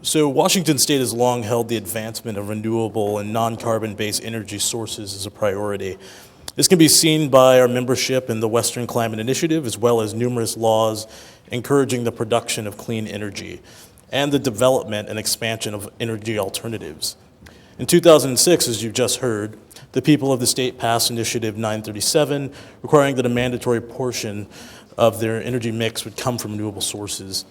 So Washington State has long held the advancement of renewable and non-carbon-based energy sources as a priority. This can be seen by our membership in the Western Climate Initiative, as well as numerous laws encouraging the production of clean energy and the development and expansion of energy alternatives. In 2006, as you've just heard, the people of the state passed Initiative 937, requiring that a mandatory portion of their energy mix would come from renewable sources.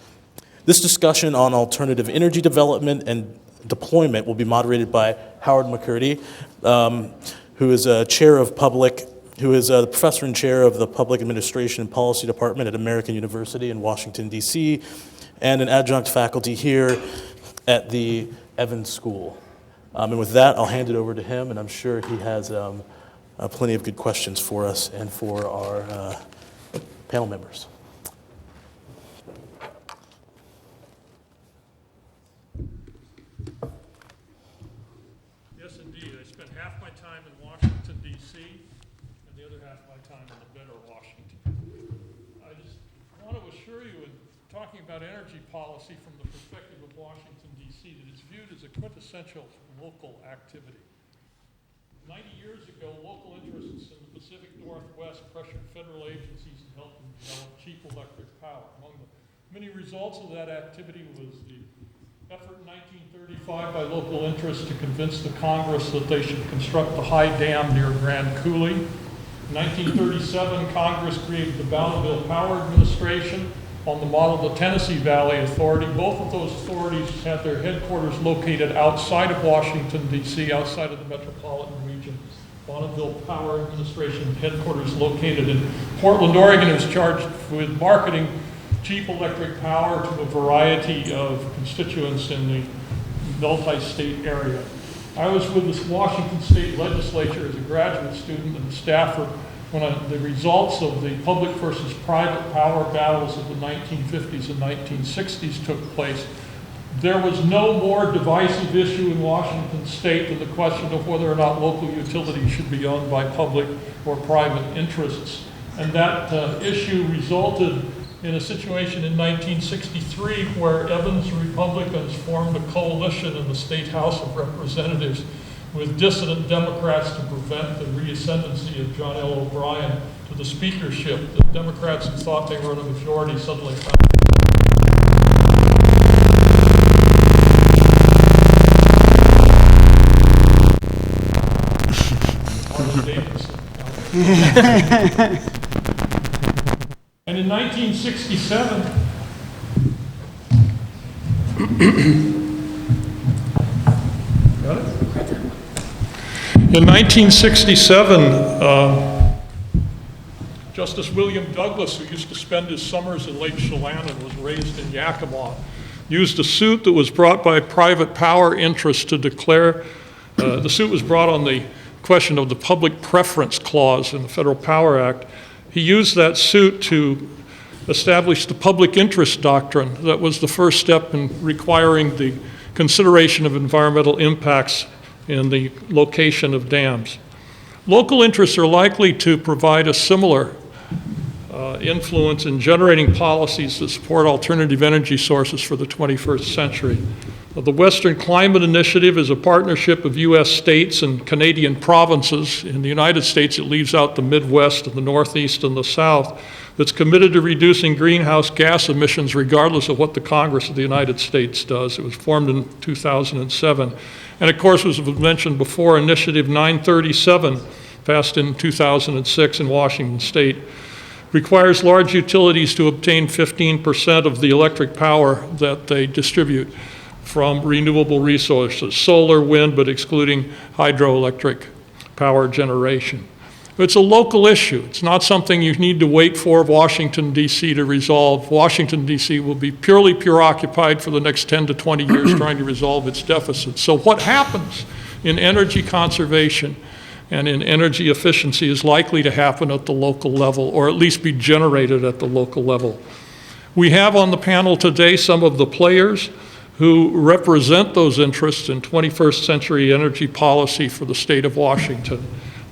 This discussion on alternative energy development and deployment will be moderated by Howard McCurdy, who is the professor and chair of the Public Administration and Policy Department at American University in Washington, D.C., and an adjunct faculty here at the Evans School. And with that, I'll hand it over to him, and I'm sure he has plenty of good questions for us and for our panel members. Yes, indeed. I spend half my time in Washington, D.C., and the other half of my time in the better Washington. I just want to assure you, in talking about energy policy from the perspective of Washington, D.C., that it's viewed as a quintessential local activity. 90 years ago, local interests in the Pacific Northwest pressured federal agencies to help them develop cheap electric power. Among the many results of that activity was the effort in 1935 by local interests to convince the Congress that they should construct the High Dam near Grand Coulee. In 1937, Congress created the Bonneville Power Administration on the model of the Tennessee Valley Authority. Both of those authorities had their headquarters located outside of Washington, D.C., outside of the metropolitan region. Bonneville Power Administration headquarters located in Portland, Oregon, is charged with marketing cheap electric power to a variety of constituents in the multi-state area. I was with the Washington State Legislature as a graduate student and staffer when the results of the public versus private power battles of the 1950s and 1960s took place. There was no more divisive issue in Washington State than the question of whether or not local utilities should be owned by public or private interests. And that issue resulted in a situation in 1963 where Evans Republicans formed a coalition in the State House of Representatives with dissident Democrats to prevent the reascendancy of John L. O'Brien to the speakership. The Democrats who thought they were in a majority suddenly found And in 1967, got it? In 1967, Justice William Douglas, who used to spend his summers in Lake Chelan and was raised in Yakima, used a suit that was brought by private power interests to declare, the suit was brought on the question of the public preference clause in the Federal Power Act. He used that suit to establish the public interest doctrine that was the first step in requiring the consideration of environmental impacts in the location of dams. Local interests are likely to provide a similar influence in generating policies that support alternative energy sources for the 21st century. The Western Climate Initiative is a partnership of U.S. states and Canadian provinces. In the United States, it leaves out the Midwest and the Northeast and the South, that's committed to reducing greenhouse gas emissions regardless of what the Congress of the United States does. It was formed in 2007. And of course, as was mentioned before, Initiative 937, passed in 2006 in Washington State, requires large utilities to obtain 15% of the electric power that they distribute from renewable resources, solar, wind, but excluding hydroelectric power generation. It's a local issue. It's not something you need to wait for Washington, D.C. to resolve. Washington, D.C. will be purely occupied for the next 10 to 20 years trying to resolve its deficits. So what happens in energy conservation and in energy efficiency is likely to happen at the local level, or at least be generated at the local level. We have on the panel today some of the players who represent those interests in 21st century energy policy for the state of Washington.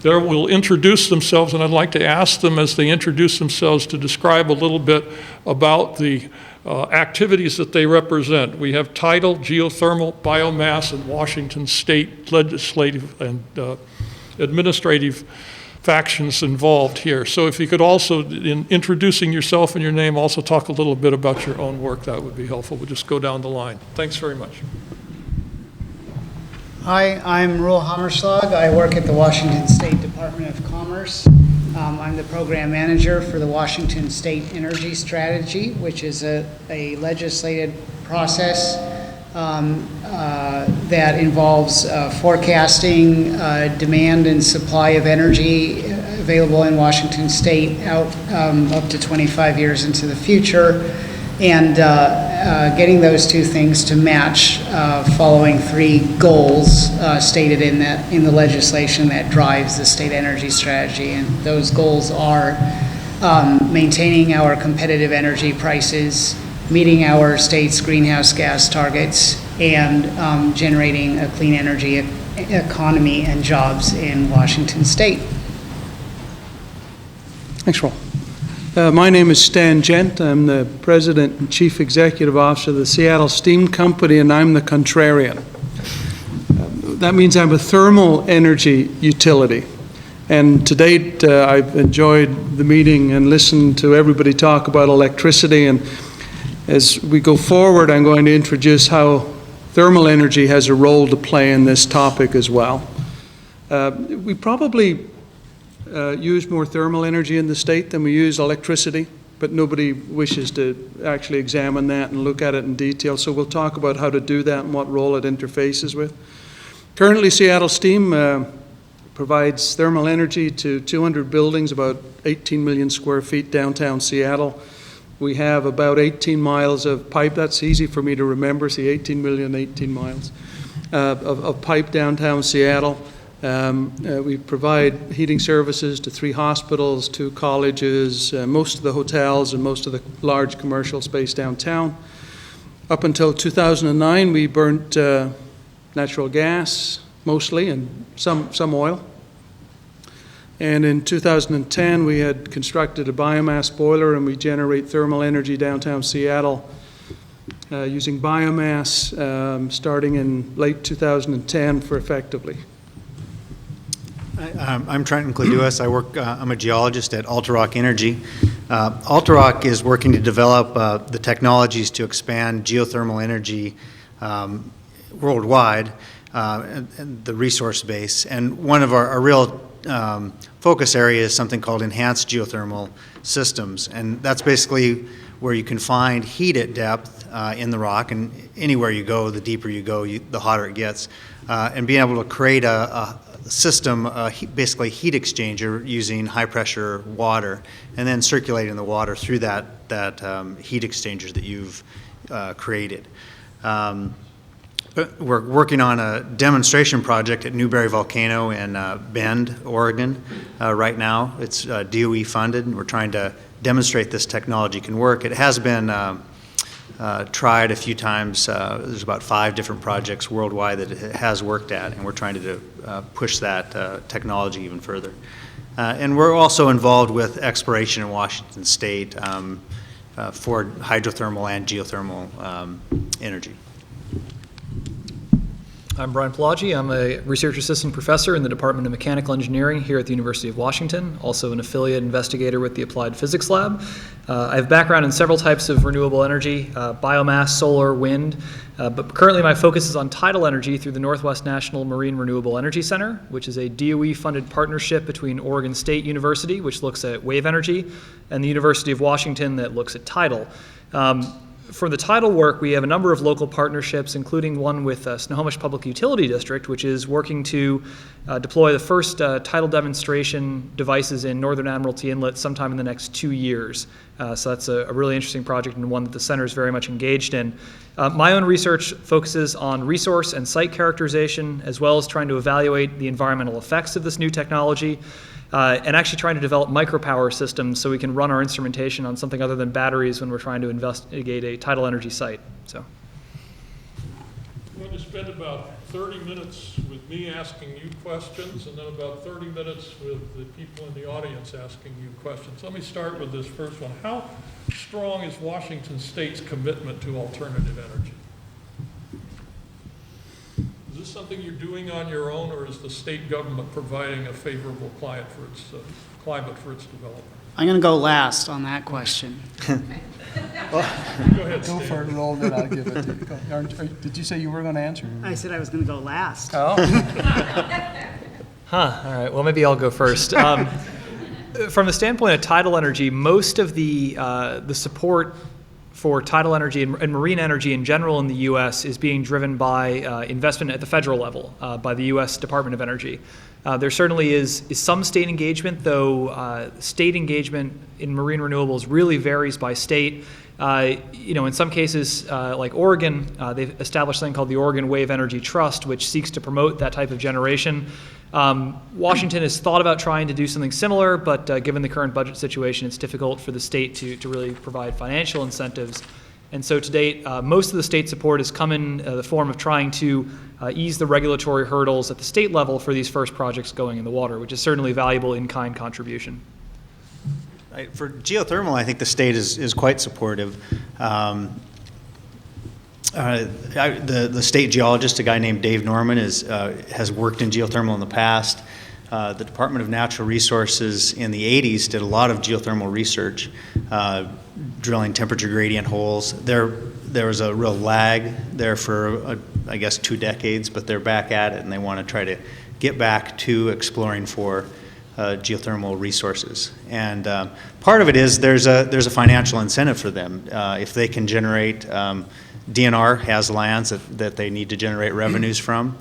They will introduce themselves, and I'd like to ask them as they introduce themselves to describe a little bit about the activities that they represent. We have tidal, geothermal, biomass, and Washington State legislative and administrative factions involved here. So if you could also, in introducing yourself and your name, also talk a little bit about your own work, that would be helpful. We'll just go down the line. Thanks very much. Hi, I'm Roel Hammerslag. I work at the Washington State Department of Commerce. I'm the program manager for the Washington State Energy Strategy, which is a legislative process that involves forecasting demand and supply of energy available in Washington State out up to 25 years into the future, and getting those two things to match following three goals stated in the legislation that drives the state energy strategy. And those goals are maintaining our competitive energy prices, meeting our state's greenhouse gas targets, and generating a clean energy economy and jobs in Washington State. Thanks, Roel. My name is Stan Gent. I'm the President and Chief Executive Officer of the Seattle Steam Company, and I'm the contrarian. That means I'm a thermal energy utility. And to date, I've enjoyed the meeting and listened to everybody talk about electricity. And as we go forward, I'm going to introduce how thermal energy has a role to play in this topic as well. We probably use more thermal energy in the state than we use electricity, but nobody wishes to actually examine that and look at it in detail. So we'll talk about how to do that and what role it interfaces with. Currently, Seattle Steam provides thermal energy to 200 buildings, about 18 million square feet downtown Seattle. We have about 18 miles of pipe. That's easy for me to remember, see 18 million, 18 miles of pipe downtown Seattle. We provide heating services to 3 hospitals, 2 colleges, most of the hotels, and most of the large commercial space downtown. Up until 2009, we burnt natural gas mostly, and some oil. And in 2010, we had constructed a biomass boiler, and we generate thermal energy downtown Seattle using biomass starting in late 2010 for effectively. I'm Trenton Cladouas. I'm a geologist at Altarock Energy. Altarock is working to develop the technologies to expand geothermal energy worldwide and the resource base. And one of our real focus area is something called enhanced geothermal systems. And that's basically where you can find heat at depth in the rock, and anywhere you go, the deeper you go, the hotter it gets. And being able to create a system, basically heat exchanger using high pressure water, and then circulating the water through that heat exchanger that you've created. We're working on a demonstration project at Newberry Volcano in Bend, Oregon right now. It's DOE funded, and we're trying to demonstrate this technology can work. It has been tried a few times. There's about 5 different projects worldwide that it has worked at, and we're trying to push that technology even further. And we're also involved with exploration in Washington State for hydrothermal and geothermal energy. I'm Brian Pelagi. I'm a research assistant professor in the Department of Mechanical Engineering here at the University of Washington, also an affiliate investigator with the Applied Physics Lab. I have background in several types of renewable energy, biomass, solar, wind, but currently my focus is on tidal energy through the Northwest National Marine Renewable Energy Center, which is a DOE-funded partnership between Oregon State University, which looks at wave energy, and the University of Washington that looks at tidal. For the tidal work, we have a number of local partnerships, including one with Snohomish Public Utility District, which is working to deploy the first tidal demonstration devices in Northern Admiralty Inlet sometime in the next 2 years. So that's a really interesting project and one that the center is very much engaged in. My own research focuses on resource and site characterization, as well as trying to evaluate the environmental effects of this new technology, and actually trying to develop micropower systems so we can run our instrumentation on something other than batteries when we're trying to investigate a tidal energy site. So. going to spend about 30 minutes with me asking you questions, and then about 30 minutes with the people in the audience asking you questions. Let me start with this first one. How strong is Washington State's commitment to alternative energy? Is this something you're doing on your own, or is the state government providing a favorable climate for its development? I'm going to go last on that question. Go ahead, Go Stan. for it, Roll, then I'll give it to you. Did you say you were going to answer? I said I was going to go last. Oh. Huh, all right, well, maybe I'll go first. From the standpoint of tidal energy, most of the support for tidal energy and marine energy in general in the U.S. is being driven by investment at the federal level by the U.S. Department of Energy. There certainly is some state engagement, though state engagement in marine renewables really varies by state. In some cases, like Oregon, they've established something called the Oregon Wave Energy Trust, which seeks to promote that type of generation. Washington has thought about trying to do something similar, but given the current budget situation, it's difficult for the state to really provide financial incentives. And so to date, most of the state support has come in the form of trying to ease the regulatory hurdles at the state level for these first projects going in the water, which is certainly valuable in-kind contribution. For geothermal, I think the state is quite supportive. The state geologist, a guy named Dave Norman, has worked in geothermal in the past. The Department of Natural Resources in the 80s did a lot of geothermal research, drilling temperature gradient holes. There was a real lag there for, I guess, 2 decades, but they're back at it, and they want to try to get back to exploring for geothermal resources. And part of it is there's a financial incentive for them. If they can generate, DNR has lands that they need to generate revenues from.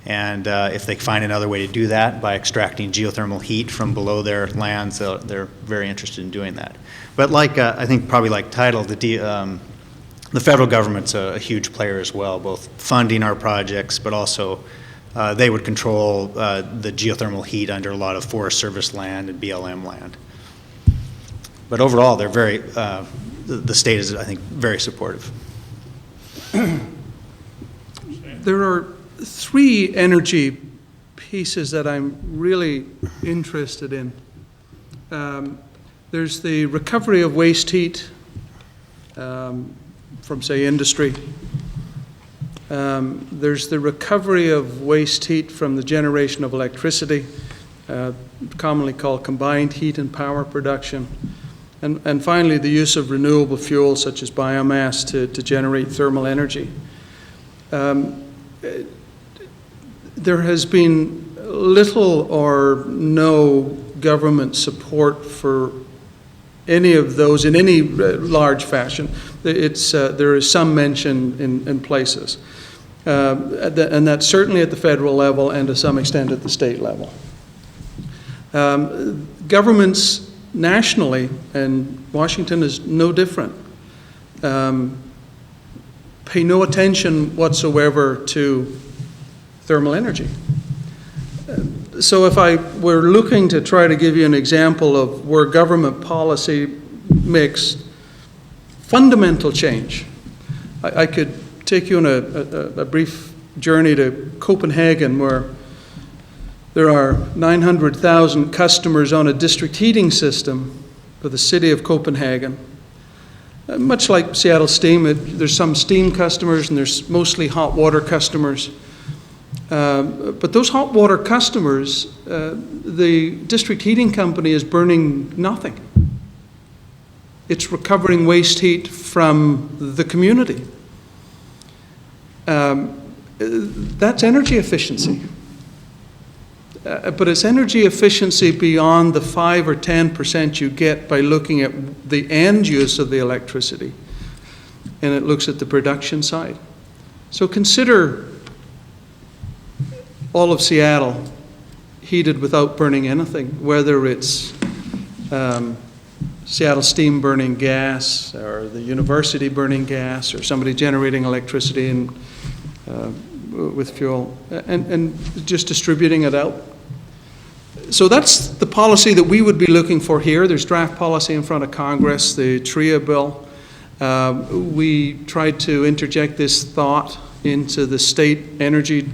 And if they find another way to do that by extracting geothermal heat from below their lands, they're very interested in doing that. But I think probably like tidal, the federal government's a huge player as well, both funding our projects, but also they would control the geothermal heat under a lot of Forest Service land and BLM land. But overall, they're the state is, I think, very supportive. There are 3 energy pieces that I'm really interested in. There's the recovery of waste heat from, say, industry. There's the recovery of waste heat from the generation of electricity, commonly called combined heat and power production. And finally, the use of renewable fuels such as biomass to generate thermal energy. There has been little or no government support for any of those in any large fashion. There is some mention in places. And that's certainly at the federal level and to some extent at the state level. Governments nationally, and Washington is no different, pay no attention whatsoever to thermal energy. So if I were looking to try to give you an example of where government policy makes fundamental change, I could take you on a brief journey to Copenhagen, where there are 900,000 customers on a district heating system for the city of Copenhagen. Much like Seattle Steam, there's some steam customers and there's mostly hot water customers. But those hot water customers, the district heating company is burning nothing. It's recovering waste heat from the community. That's energy efficiency. But it's energy efficiency beyond the 5 or 10% you get by looking at the end use of the electricity. And it looks at the production side. So consider all of Seattle heated without burning anything, whether it's Seattle Steam burning gas, or the university burning gas, or somebody generating electricity and with fuel, and just distributing it out. So that's the policy that we would be looking for here. There's draft policy in front of Congress, the TRIA bill. We tried to interject this thought into the state energy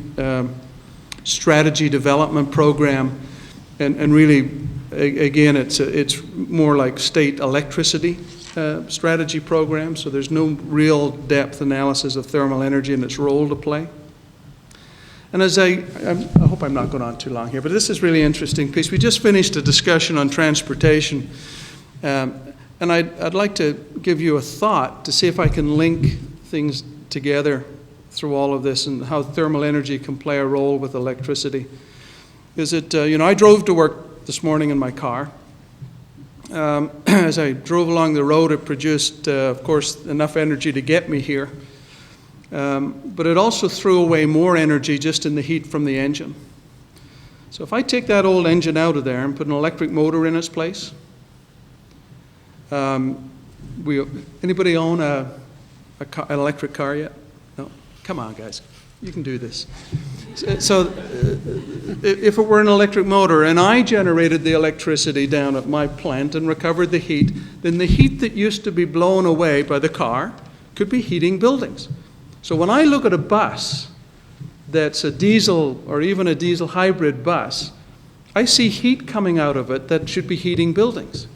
strategy development program. And really, again, it's more like state electricity strategy program, so there's no real depth analysis of thermal energy and its role to play. And as I hope I'm not going on too long here, but this is really interesting piece. We just finished a discussion on transportation, and I'd like to give you a thought to see if I can link things together through all of this and how thermal energy can play a role with electricity. Is it, I drove to work this morning in my car. As I drove along the road, it produced, of course, enough energy to get me here. But it also threw away more energy just in the heat from the engine. So if I take that old engine out of there and put an electric motor in its place, anybody own an electric car yet? No? Come on, guys. You can do this. So if it were an electric motor and I generated the electricity down at my plant and recovered the heat, then the heat that used to be blown away by the car could be heating buildings. So when I look at a bus that's a diesel or even a diesel hybrid bus, I see heat coming out of it that should be heating buildings.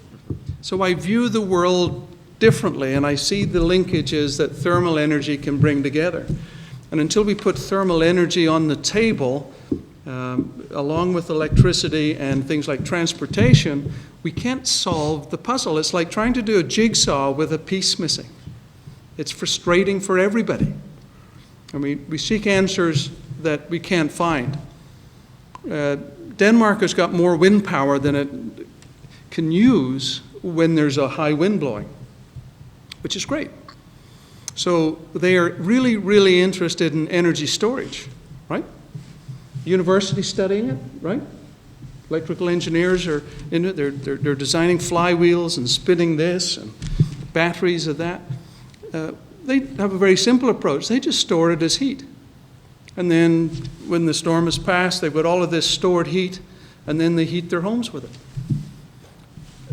So I view the world differently, and I see the linkages that thermal energy can bring together. And until we put thermal energy on the table, along with electricity and things like transportation, we can't solve the puzzle. It's like trying to do a jigsaw with a piece missing. It's frustrating for everybody. I mean, we seek answers that we can't find. Denmark has got more wind power than it can use when there's a high wind blowing, which is great. So they are really, really interested in energy storage, right? University studying it, right? Electrical engineers are in it. They're designing flywheels and spinning this and batteries of that. They have a very simple approach. They just store it as heat. And then when the storm has passed, they've got all of this stored heat, and then they heat their homes with it.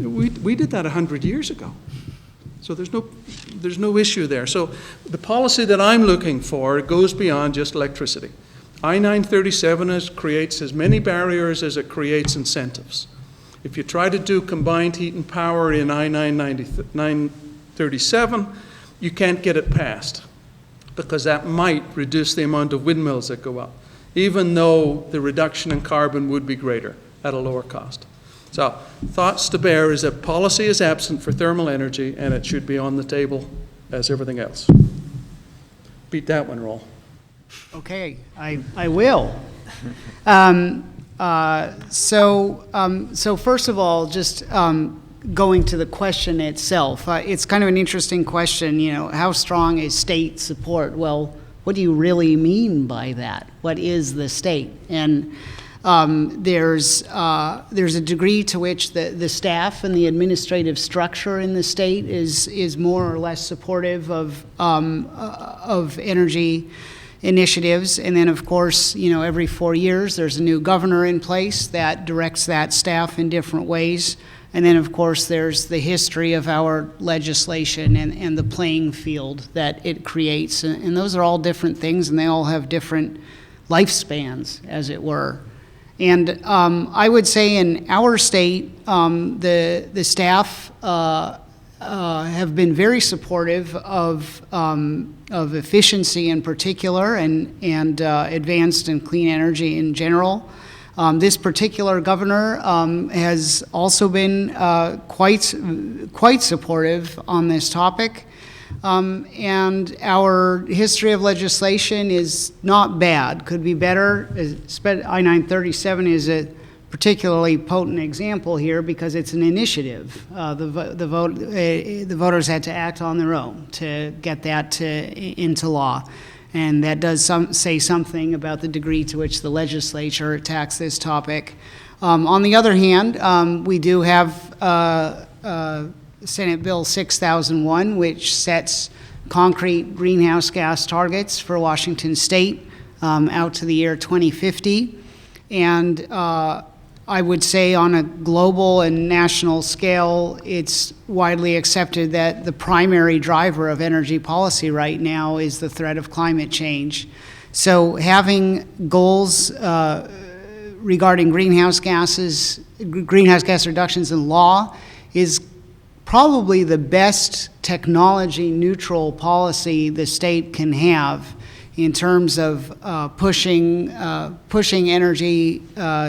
We did that 100 years ago. So there's no issue there. So the policy that I'm looking for goes beyond just electricity. I-937 creates as many barriers as it creates incentives. If you try to do combined heat and power in I-937, you can't get it passed because that might reduce the amount of windmills that go up, even though the reduction in carbon would be greater at a lower cost. So, thoughts to bear is that policy is absent for thermal energy and it should be on the table as everything else. Beat that one, Roll. Okay, I will. So first of all, just going to the question itself, it's kind of an interesting question, how strong is state support? Well, what do you really mean by that? What is the state? And there's a degree to which the staff and the administrative structure in the state is more or less supportive of energy initiatives. And then, of course, every 4 years there's a new governor in place that directs that staff in different ways. And then, of course, there's the history of our legislation and the playing field that it creates. And those are all different things, and they all have different lifespans, as it were. And I would say in our state, the staff have been very supportive of efficiency in particular and advanced and clean energy in general. This particular governor has also been quite supportive on this topic. And our history of legislation is not bad, could be better. I-937 is a particularly potent example here because it's an initiative. The voters had to act on their own to get that into law. And that does say something about the degree to which the legislature attacks this topic. On the other hand, we do have Senate Bill 6001, which sets concrete greenhouse gas targets for Washington State out to the year 2050. And I would say on a global and national scale, it's widely accepted that the primary driver of energy policy right now is the threat of climate change. So having goals regarding greenhouse gas reductions in law is probably the best technology-neutral policy the state can have in terms of pushing energy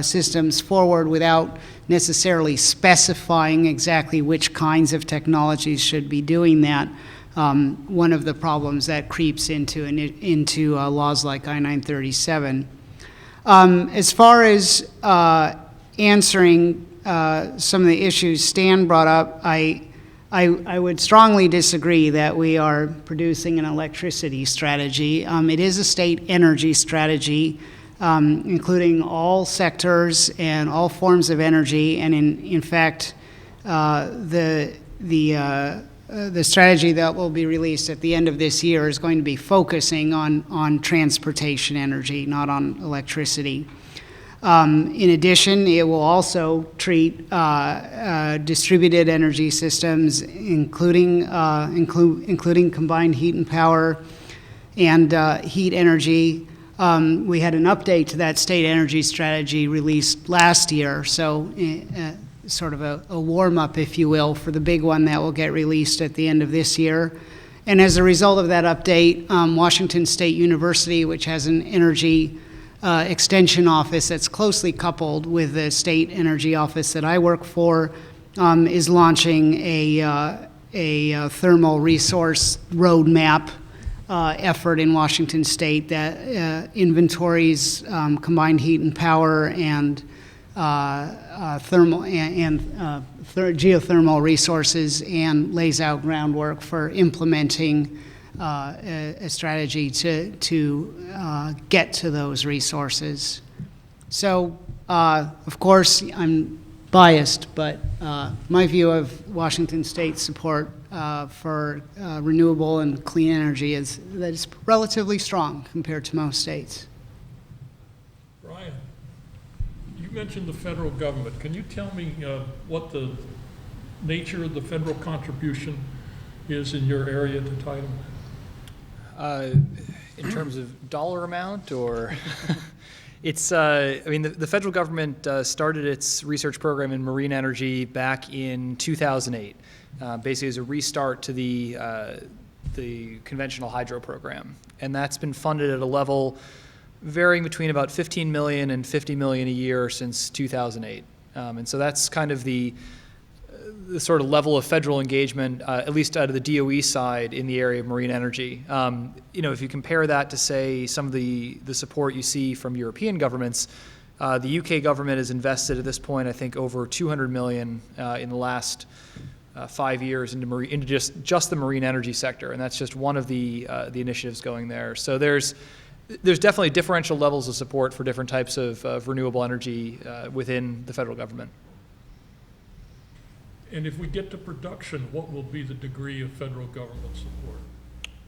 systems forward without necessarily specifying exactly which kinds of technologies should be doing that. One of the problems that creeps into laws like I-937. As far as answering some of the issues Stan brought up, I would strongly disagree that we are producing an electricity strategy. It is a state energy strategy, including all sectors and all forms of energy. And in fact, the strategy that will be released at the end of this year is going to be focusing on transportation energy, not on electricity. In addition, it will also treat distributed energy systems, including combined heat and power and heat energy. We had an update to that state energy strategy released last year, so sort of a warm-up, if you will, for the big one that will get released at the end of this year. And as a result of that update, Washington State University, which has an energy extension office that's closely coupled with the state energy office that I work for, is launching a thermal resource roadmap effort in Washington State that inventories combined heat and power and thermal and geothermal resources and lays out groundwork for implementing a strategy to get to those resources. So, of course, I'm biased, but my view of Washington State's support for renewable and clean energy is that it's relatively strong compared to most states. Brian, you mentioned the federal government. Can you tell me what the nature of the federal contribution is in your area to Title? In terms of dollar amount, or it's, I mean, the federal government started its research program in marine energy back in 2008, basically as a restart to the conventional hydro program. And that's been funded at a level varying between about 15 million and 50 million a year since 2008. And so that's kind of the sort of level of federal engagement, at least out of the DOE side in the area of marine energy. You know, if you compare that to, say, some of the support you see from European governments, the UK government has invested at this point, I think, over 200 million in the last 5 years into just the marine energy sector, and that's just one of the initiatives going there. So there's definitely differential levels of support for different types of renewable energy within the federal government. And if we get to production, what will be the degree of federal government support?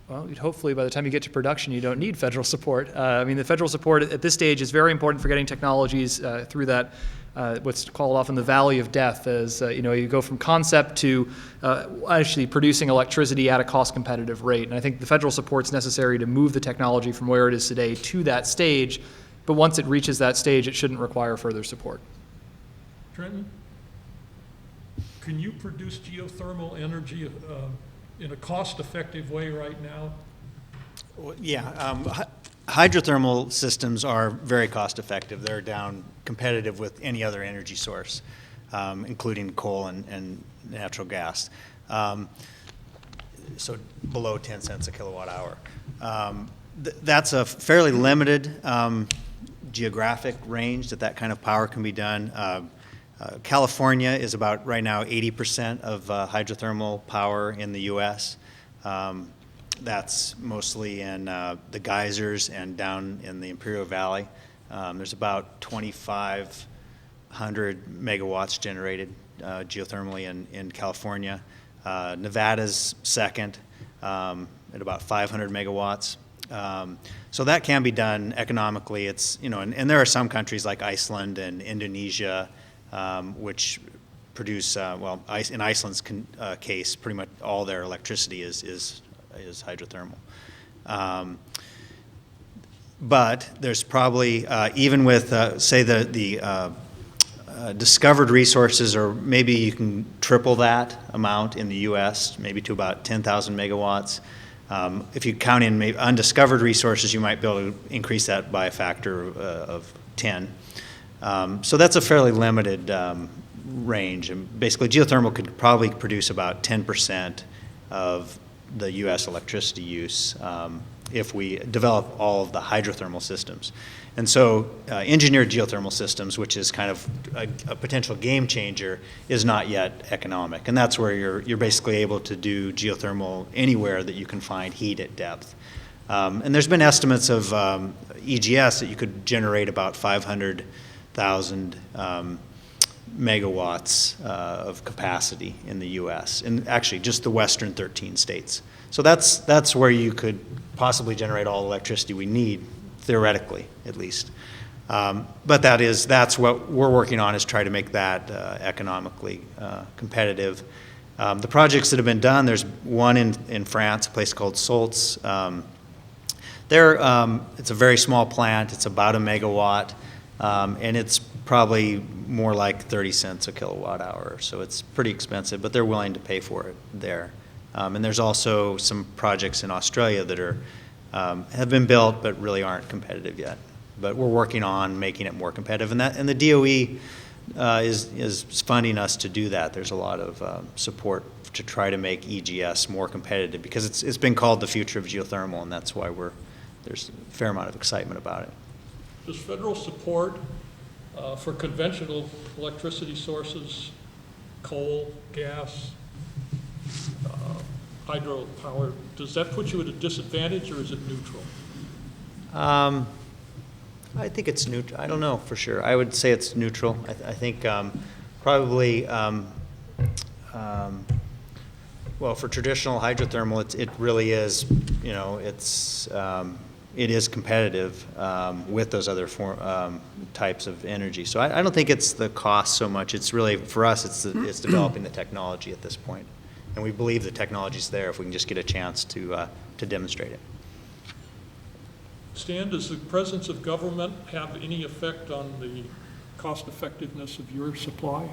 Well, hopefully by the time you get to production, you don't need federal support. I mean, the federal support at this stage is very important for getting technologies through that, what's called often the valley of death, as you know, you go from concept to actually producing electricity at a cost-competitive rate. And I think the federal support is necessary to move the technology from where it is today to that stage. But once it reaches that stage, it shouldn't require further support. Trenton? Can you produce geothermal energy in a cost-effective way right now? Well, yeah, hydrothermal systems are very cost-effective. They're down competitive with any other energy source, including coal and natural gas. So below 10 cents a kilowatt hour. That's a fairly limited geographic range that kind of power can be done. California is about, right now, 80% of hydrothermal power in the U.S. That's mostly in the geysers and down in the Imperial Valley. There's about 2,500 megawatts generated geothermally in California. Nevada's second at about 500 megawatts. So that can be done economically. It's, you know, and there are some countries like Iceland and Indonesia which produce, in Iceland's case, pretty much all their electricity is hydrothermal. But there's probably, even with, say, the discovered resources, or maybe you can triple that amount in the U.S., maybe to about 10,000 megawatts. If you count in maybe undiscovered resources, you might be able to increase that by a factor of 10. So that's a fairly limited range. And basically, geothermal could probably produce about 10% of the U.S. electricity use if we develop all of the hydrothermal systems. And so engineered geothermal systems, which is kind of a potential game changer, is not yet economic. And that's where you're basically able to do geothermal anywhere that you can find heat at depth. And there's been estimates of EGS that you could generate about 500,000 megawatts of capacity in the U.S., and actually just the western 13 states. So that's where you could possibly generate all the electricity we need, theoretically, at least. But that's what we're working on, is try to make that economically competitive. The projects that have been done, there's one in France, a place called Solts. It's a very small plant. It's about 1 megawatt, and it's probably more like 30 cents a kilowatt hour. So it's pretty expensive, but they're willing to pay for it there. And there's also some projects in Australia that have been built but really aren't competitive yet. But we're working on making it more competitive, and the DOE is funding us to do that. There's a lot of support to try to make EGS more competitive, because it's been called the future of geothermal, and that's why there's a fair amount of excitement about it. Does federal support for conventional electricity sources, coal, gas, hydropower, does that put you at a disadvantage, or is it neutral? I think it's neutral. I don't know for sure. I would say it's neutral. I think probably, well, for traditional hydrothermal, it really is, it is competitive with those other types of energy. So I don't think it's the cost so much. It's really, for us, it's developing the technology at this point. And we believe the technology's there if we can just get a chance to demonstrate it. Stan, does the presence of government have any effect on the cost effectiveness of your supply?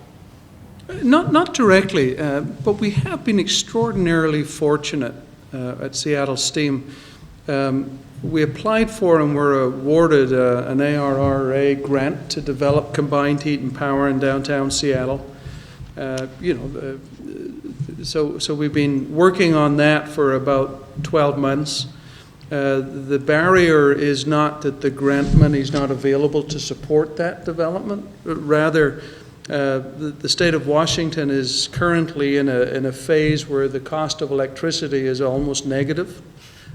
Not directly, but we have been extraordinarily fortunate at Seattle Steam. We applied for and were awarded an ARRA grant to develop combined heat and power in downtown Seattle. So we've been working on that for about 12 months. The barrier is not that the grant money is not available to support that development. Rather, the state of Washington is currently in a phase where the cost of electricity is almost negative.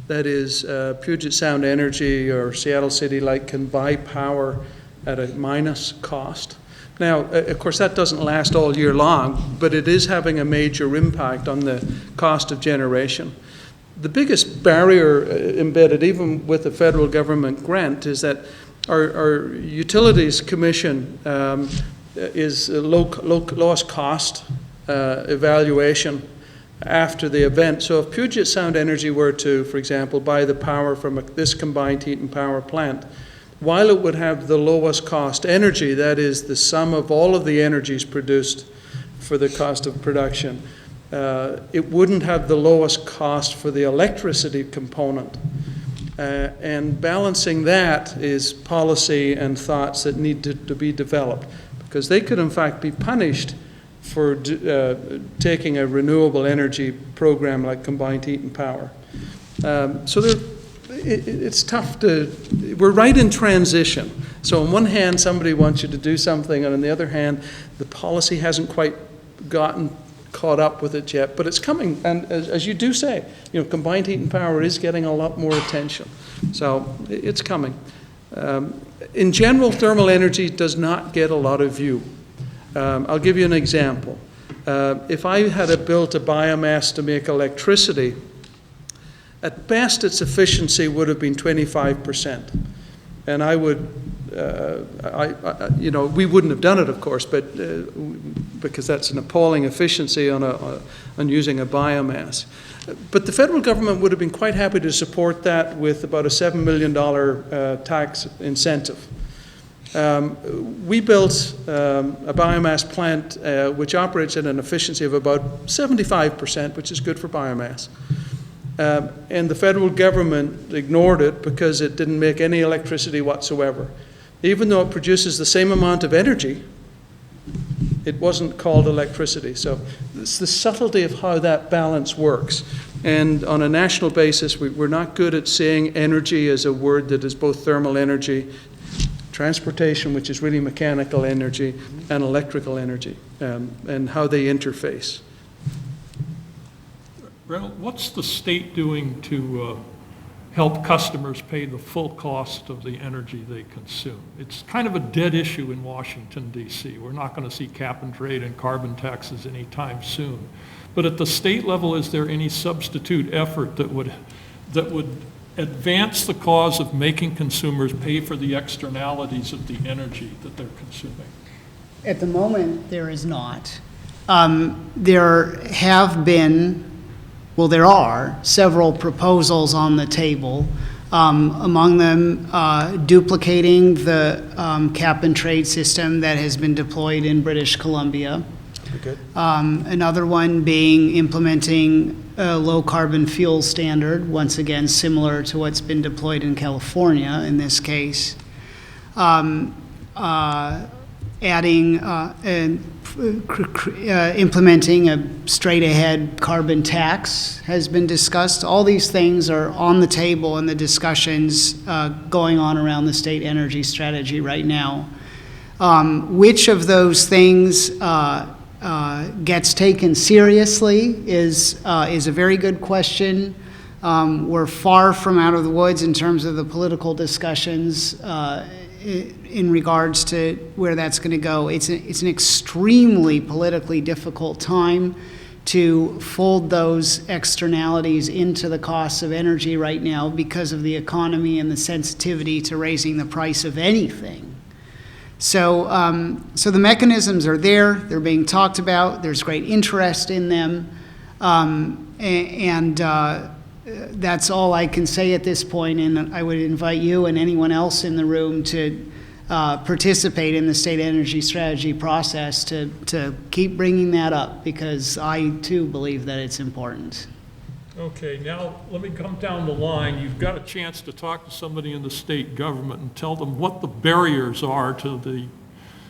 That is, Puget Sound Energy or Seattle City Light can buy power at a minus cost. Now, of course, that doesn't last all year long, but it is having a major impact on the cost of generation. The biggest barrier embedded, even with the federal government grant, is that our Utilities Commission is a lowest cost evaluation after the event. So if Puget Sound Energy were to, for example, buy the power from this combined heat and power plant, while it would have the lowest cost energy, that is the sum of all of the energies produced for the cost of production, it wouldn't have the lowest cost for the electricity component. And balancing that is policy and thoughts that need to be developed, because they could in fact be punished for taking a renewable energy program like combined heat and power. So it's tough we're right in transition. So on one hand, somebody wants you to do something, and on the other hand, the policy hasn't quite gotten caught up with it yet, but it's coming. And as you do say, combined heat and power is getting a lot more attention. So it's coming. In general, thermal energy does not get a lot of view. I'll give you an example. If I had built a biomass to make electricity, at best its efficiency would have been 25%. And I would we wouldn't have done it, of course, but because that's an appalling efficiency on using a biomass. But the federal government would have been quite happy to support that with about a $7 million tax incentive. We built a biomass plant which operates at an efficiency of about 75%, which is good for biomass. And the federal government ignored it because it didn't make any electricity whatsoever. Even though it produces the same amount of energy, it wasn't called electricity. So it's the subtlety of how that balance works. And on a national basis, we're not good at seeing energy as a word that is both thermal energy, transportation, which is really mechanical energy, and electrical energy, and how they interface. Reynolds, what's the state doing to help customers pay the full cost of the energy they consume? It's kind of a dead issue in Washington, D.C. We're not going to see cap and trade and carbon taxes anytime soon. But at the state level, is there any substitute effort that would advance the cause of making consumers pay for the externalities of the energy that they're consuming? At the moment, there is not. There have been, well, there are several proposals on the table, among them duplicating the cap and trade system that has been deployed in British Columbia. Good. Another one being implementing a low carbon fuel standard, once again similar to what's been deployed in California in this case. Adding and implementing a straight ahead carbon tax has been discussed. All these things are on the table in the discussions going on around the state energy strategy right now. Which of those things gets taken seriously is a very good question. We're far from out of the woods in terms of the political discussions in regards to where that's going to go. It's an extremely politically difficult time to fold those externalities into the costs of energy right now because of the economy and the sensitivity to raising the price of anything. So the mechanisms are there. They're being talked about. There's great interest in them. That's all I can say at this point, and I would invite you and anyone else in the room to participate in the state energy strategy process to keep bringing that up, because I too believe that it's important. Okay, now let me come down the line. You've got a chance to talk to somebody in the state government and tell them what the barriers are to the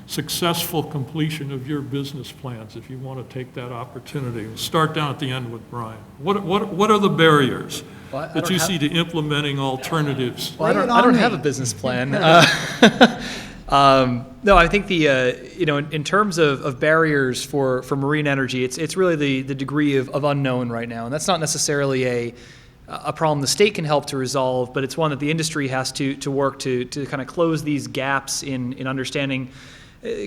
successful completion of your business plans, if you want to take that opportunity. We'll start down at the end with Brian. What are the barriers that you see to implementing alternatives? Well, I don't have a business plan. No, I think in terms of barriers for marine energy, it's really the degree of unknown right now, and that's not necessarily a problem the state can help to resolve, but it's one that the industry has to work to kind of close these gaps in understanding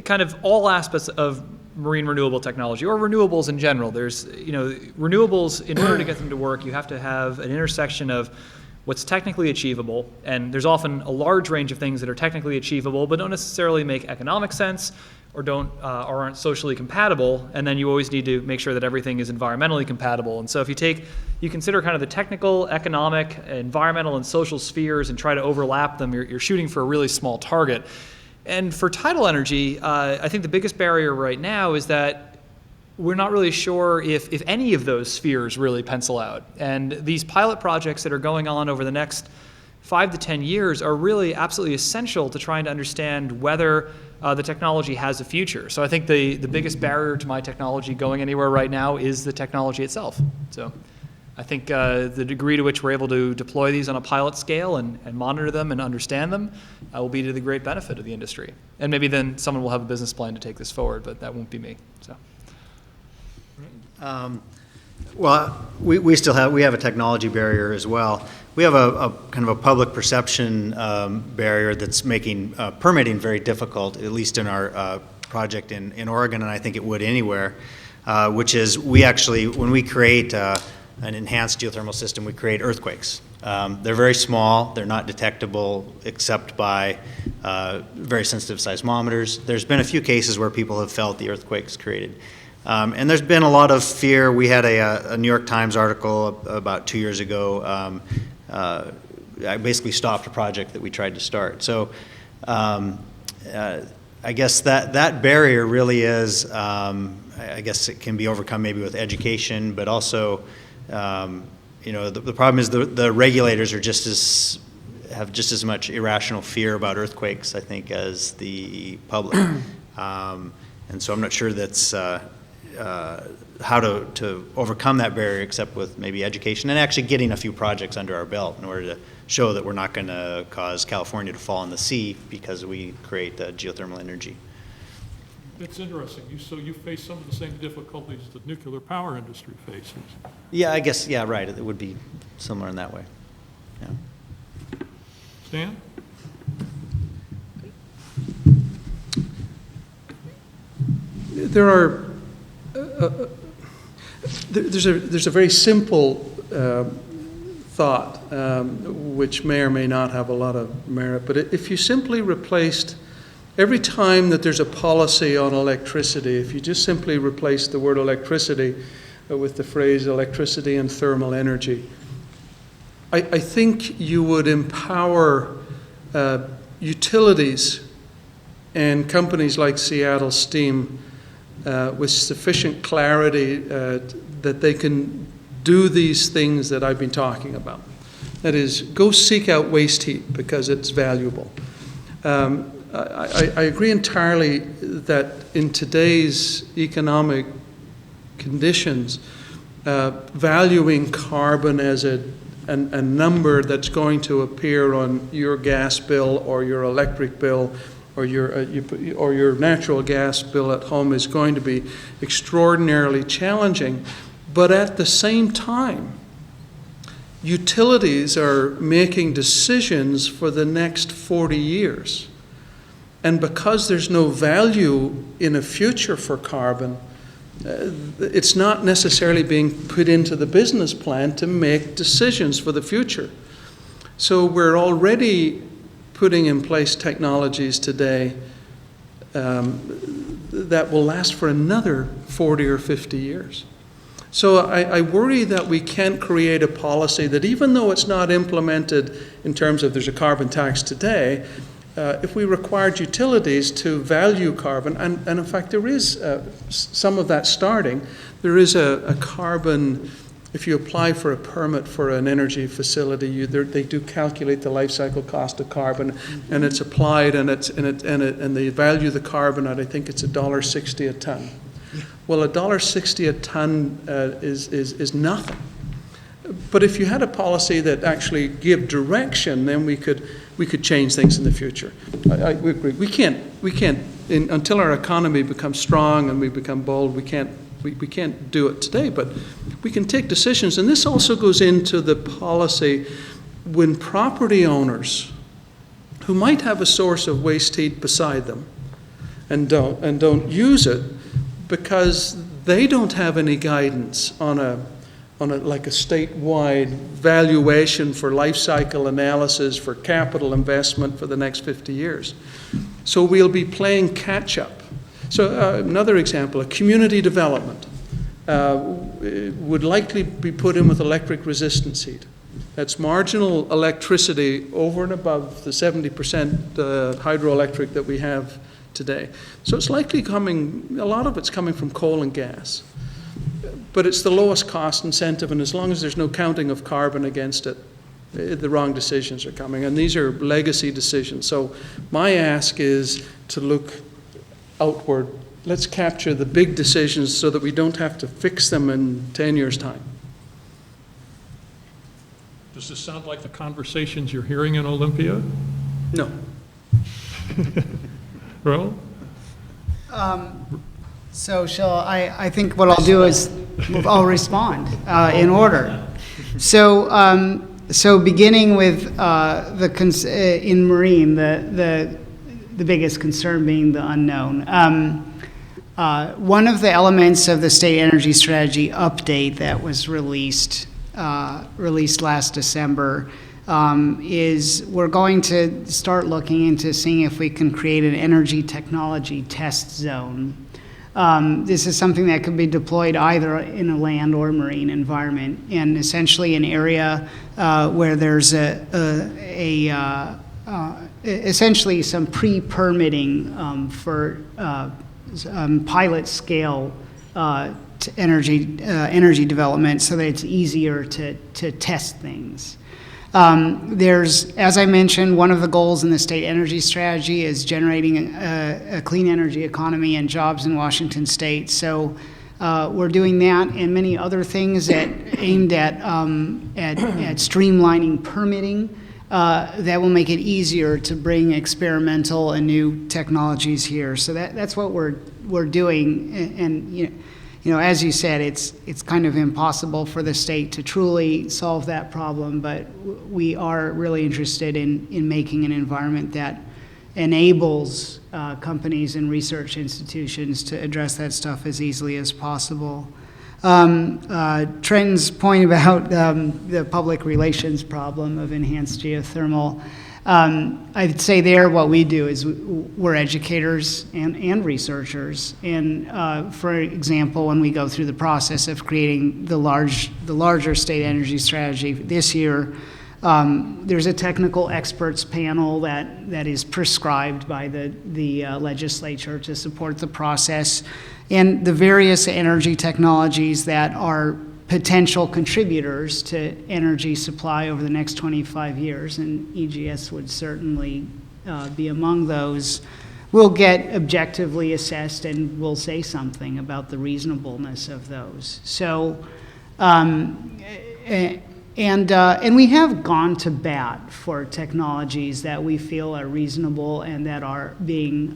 kind of all aspects of marine renewable technology, or renewables in general. There's, renewables, in order to get them to work, you have to have an intersection of what's technically achievable, and there's often a large range of things that are technically achievable but don't necessarily make economic sense or or aren't socially compatible, and then you always need to make sure that everything is environmentally compatible. And so if you consider kind of the technical, economic, environmental, and social spheres and try to overlap them, you're shooting for a really small target. And for tidal energy, I think the biggest barrier right now is that we're not really sure if any of those spheres really pencil out. And these pilot projects that are going on over the next 5 to 10 years are really absolutely essential to trying to understand whether the technology has a future. So I think the biggest barrier to my technology going anywhere right now is the technology itself. So I think the degree to which we're able to deploy these on a pilot scale and monitor them and understand them will be to the great benefit of the industry. And maybe then someone will have a business plan to take this forward, but that won't be me. So. Well, we have a technology barrier as well. We have a kind of a public perception barrier that's making permitting very difficult, at least in our project in Oregon, and I think it would anywhere, which is we actually, when we create an enhanced geothermal system would create earthquakes. They're very small. They're not detectable except by very sensitive seismometers. There's been a few cases where people have felt the earthquakes created. And there's been a lot of fear. We had a New York Times article about 2 years ago. I basically stopped a project that we tried to start. So I guess that barrier really is, I guess it can be overcome maybe with education, but also, the problem is the regulators are have just as much irrational fear about earthquakes, I think, as the public. And so I'm not sure that's how to overcome that barrier except with maybe education and actually getting a few projects under our belt in order to show that we're not going to cause California to fall in the sea because we create geothermal energy. That's interesting. So you face some of the same difficulties the nuclear power industry faces. Yeah, I guess, yeah, right. It would be similar in that way. Yeah. Stan? There are, there's a very simple thought, which may or may not have a lot of merit, but if you simply replaced, every time that there's a policy on electricity, if you just simply replace the word electricity with the phrase electricity and thermal energy, I think you would empower utilities and companies like Seattle Steam with sufficient clarity that they can do these things that I've been talking about. That is, go seek out waste heat because it's valuable. I agree entirely that in today's economic conditions, valuing carbon as a number that's going to appear on your gas bill or your electric bill or your natural gas bill at home is going to be extraordinarily challenging. But at the same time, utilities are making decisions for the next 40 years. And because there's no value in a future for carbon, it's not necessarily being put into the business plan to make decisions for the future. So we're already putting in place technologies today that will last for another 40 or 50 years. So I worry that we can't create a policy that, even though it's not implemented in terms of there's a carbon tax today, if we required utilities to value carbon, and in fact there is some of that starting, there is a carbon, if you apply for a permit for an energy facility, they do calculate the life cycle cost of carbon, and it's applied, and they value the carbon at, I think it's $1.60 a ton. Well, $1.60 a ton is nothing. But if you had a policy that actually give direction, then we could change things in the future. We agree. We can't until our economy becomes strong and we become bold. We can't do it today, but we can take decisions. And this also goes into the policy when property owners who might have a source of waste heat beside them and don't use it because they don't have any guidance on a statewide valuation for life cycle analysis for capital investment for the next 50 years. So we'll be playing catch up. So another example, a community development would likely be put in with electric resistance heat. That's marginal electricity over and above the 70% hydroelectric that we have today. So it's likely a lot of it's coming from coal and gas. But it's the lowest cost incentive, and as long as there's no counting of carbon against it, the wrong decisions are coming. And these are legacy decisions. So my ask is to look outward. Let's capture the big decisions so that we don't have to fix them in 10 years' time. Does this sound like the conversations you're hearing in Olympia? No. Well? So I think what I'll do is I'll respond in order. So beginning with in marine, the biggest concern being the unknown. One of the elements of the state energy strategy update that was released last December is we're going to start looking into seeing if we can create an energy technology test zone. This is something that could be deployed either in a land or marine environment, and essentially an area where there's essentially some pre-permitting for pilot scale energy development, so that it's easier to test things. There's, as I mentioned, one of the goals in the state energy strategy is generating a clean energy economy and jobs in Washington state. So we're doing that and many other things aimed at streamlining permitting that will make it easier to bring experimental and new technologies here. So that's what we're doing. And you know, as you said, it's kind of impossible for the state to truly solve that problem, but we are really interested in making an environment that enables companies and research institutions to address that stuff as easily as possible. Trenton's point about the public relations problem of enhanced geothermal, I'd say there what we do is we're educators and researchers. And for example, when we go through the process of creating the larger state energy strategy this year, there's a technical experts panel that is prescribed by the legislature to support the process, and the various energy technologies that are potential contributors to energy supply over the next 25 years, and EGS would certainly be among those, will get objectively assessed and will say something about the reasonableness of those. So, and we have gone to bat for technologies that we feel are reasonable and that are being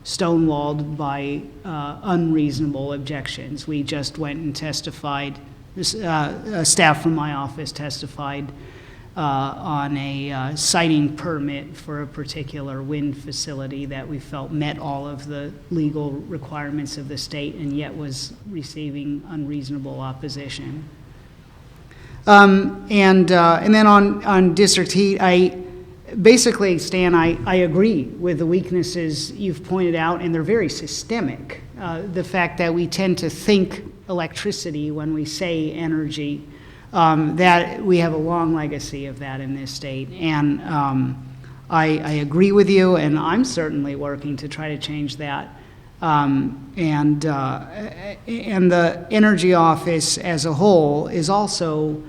stonewalled by unreasonable objections. We just went and testified. Staff from my office testified on a siting permit for a particular wind facility that we felt met all of the legal requirements of the state and yet was receiving unreasonable opposition. And then on district heat, basically, Stan, I agree with the weaknesses you've pointed out, and they're very systemic. The fact that we tend to think electricity when we say energy, that we have a long legacy of that in this state. And I agree with you, and I'm certainly working to try to change that. And the Energy Office as a whole is also,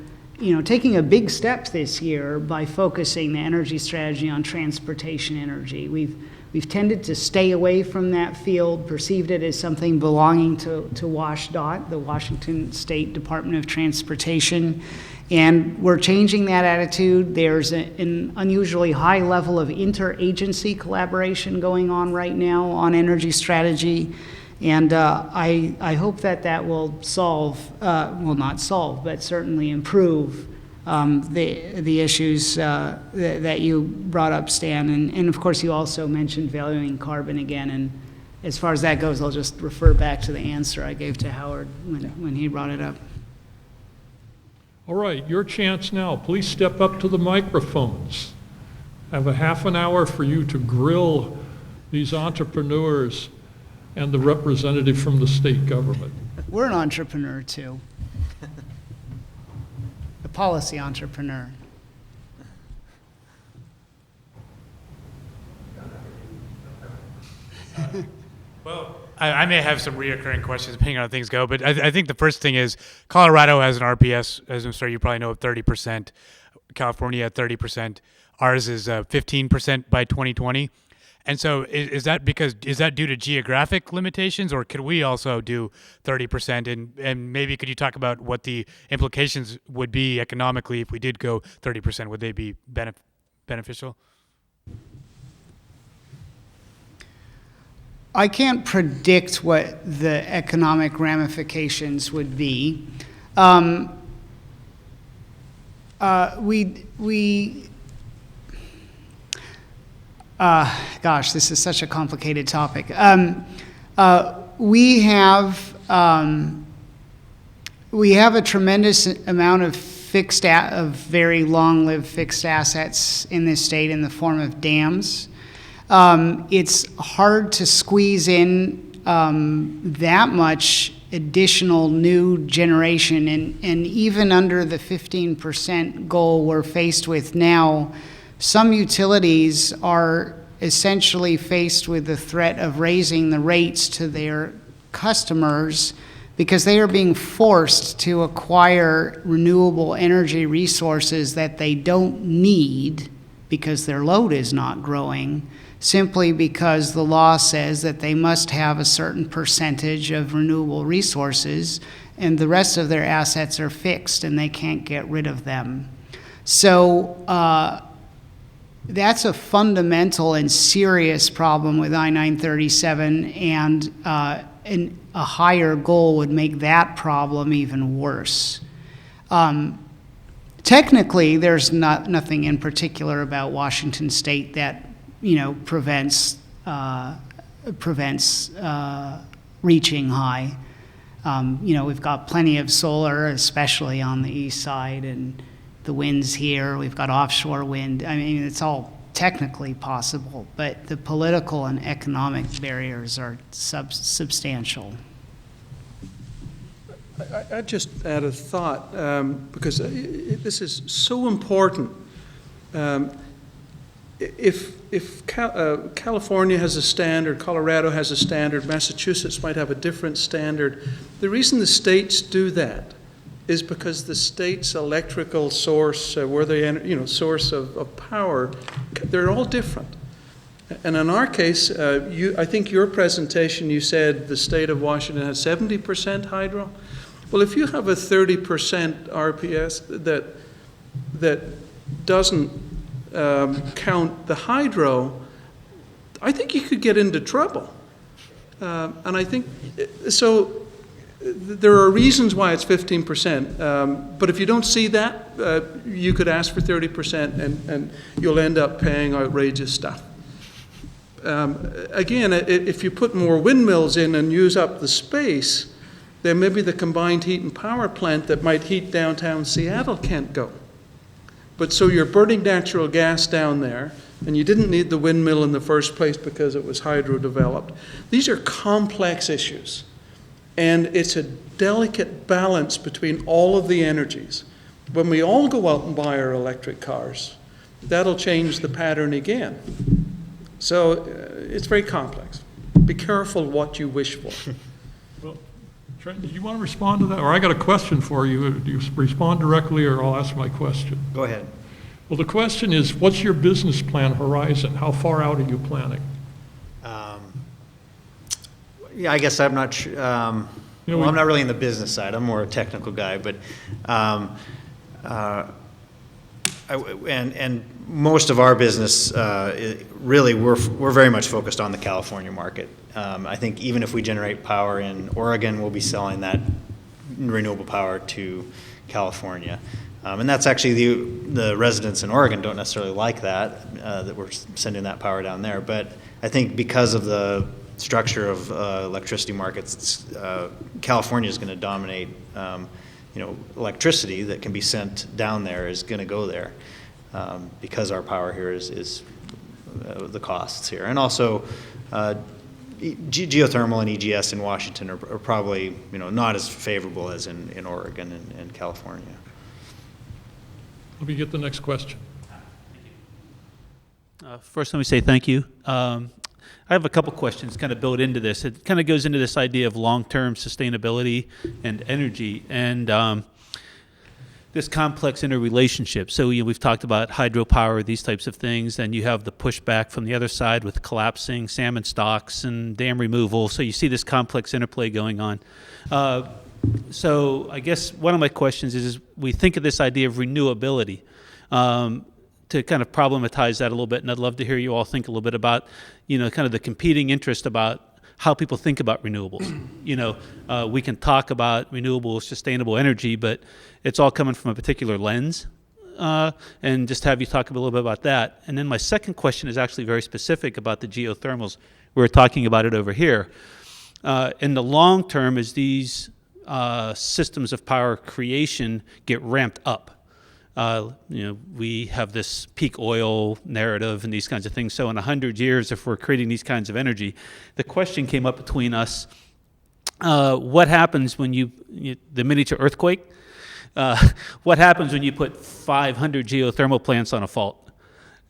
taking a big step this year by focusing the energy strategy on transportation energy. We've tended to stay away from that field, perceived it as something belonging to WashDOT, the Washington State Department of Transportation, and we're changing that attitude. There's an unusually high level of interagency collaboration going on right now on energy strategy. And I hope that will solve, well, not solve, but certainly improve the issues that you brought up, Stan. And of course, you also mentioned valuing carbon again. And as far as that goes, I'll just refer back to the answer I gave to Howard when he brought it up. All right, your chance now. Please step up to the microphones. I have a half an hour for you to grill these entrepreneurs and the representative from the state government. We're an entrepreneur too. A policy entrepreneur. Well, I may have some reoccurring questions depending on how things go, but I think the first thing is Colorado has an RPS, as I'm sure you probably know, of 30%. California at 30%. Ours is 15% by 2020. And so is that due to geographic limitations, or could we also do 30%? And maybe could you talk about what the implications would be economically if we did go 30%? Would they be beneficial? I can't predict what the economic ramifications would be. Gosh, this is such a complicated topic. We have a tremendous amount of very long-lived fixed assets in this state in the form of dams. It's hard to squeeze in that much additional new generation, and even under the 15% goal we're faced with now, some utilities are essentially faced with the threat of raising the rates to their customers because they are being forced to acquire renewable energy resources that they don't need because their load is not growing, simply because the law says that they must have a certain percentage of renewable resources and the rest of their assets are fixed and they can't get rid of them. So that's a fundamental and serious problem with I-937, and a higher goal would make that problem even worse. Technically, there's nothing in particular about Washington State that prevents reaching high. We've got plenty of solar, especially on the east side, and the wind's here. We've got offshore wind. I mean, it's all technically possible, but the political and economic barriers are substantial. I just add a thought, because this is so important. If California has a standard, Colorado has a standard, Massachusetts might have a different standard, the reason the states do that is because the state's electrical source, source of power, they're all different. And in our case, I think your presentation, you said the state of Washington has 70% hydro. Well, if you have a 30% RPS that doesn't count the hydro, I think you could get into trouble. And I think, so there are reasons why it's 15%, but if you don't see that, you could ask for 30% and you'll end up paying outrageous stuff. Again, if you put more windmills in and use up the space, then maybe the combined heat and power plant that might heat downtown Seattle can't go. But so you're burning natural gas down there, and you didn't need the windmill in the first place because it was hydro developed. These are complex issues, and it's a delicate balance between all of the energies. When we all go out and buy our electric cars, that'll change the pattern again. So it's very complex. Be careful what you wish for. Well, Trent, do you want to respond to that? Or I got a question for you. Do you respond directly, or I'll ask my question? Go ahead. Well, the question is, what's your business plan horizon? How far out are you planning? Yeah, I guess I'm not sure. I'm not really in the business side. I'm more a technical guy, but and most of our business, really, we're very much focused on the California market. I think even if we generate power in Oregon, we'll be selling that renewable power to California. And that's actually the residents in Oregon don't necessarily like that we're sending that power down there. But I think because of the structure of electricity markets, California is going to dominate. Electricity that can be sent down there is going to go there because our power here is the costs here, and also geothermal and EGS in Washington are probably not as favorable as in Oregon and California. Let me get the next question. First, let me say thank you. I have a couple questions kind of built into this. It kind of goes into this idea of long-term sustainability and energy and this complex interrelationship. So we've talked about hydropower, these types of things, and you have the pushback from the other side with collapsing salmon stocks and dam removal. So you see this complex interplay going on. So I guess one of my questions is we think of this idea of renewability. To kind of problematize that a little bit, and I'd love to hear you all think a little bit about, kind of the competing interest about how people think about renewables. We can talk about renewable, sustainable energy, but it's all coming from a particular lens, and just have you talk a little bit about that. And then my second question is actually very specific about the geothermals. We were talking about it over here. In the long term, as these systems of power creation get ramped up, we have this peak oil narrative and these kinds of things. So in 100 years, if we're creating these kinds of energy, the question came up between us, what happens when the miniature earthquake? What happens when you put 500 geothermal plants on a fault?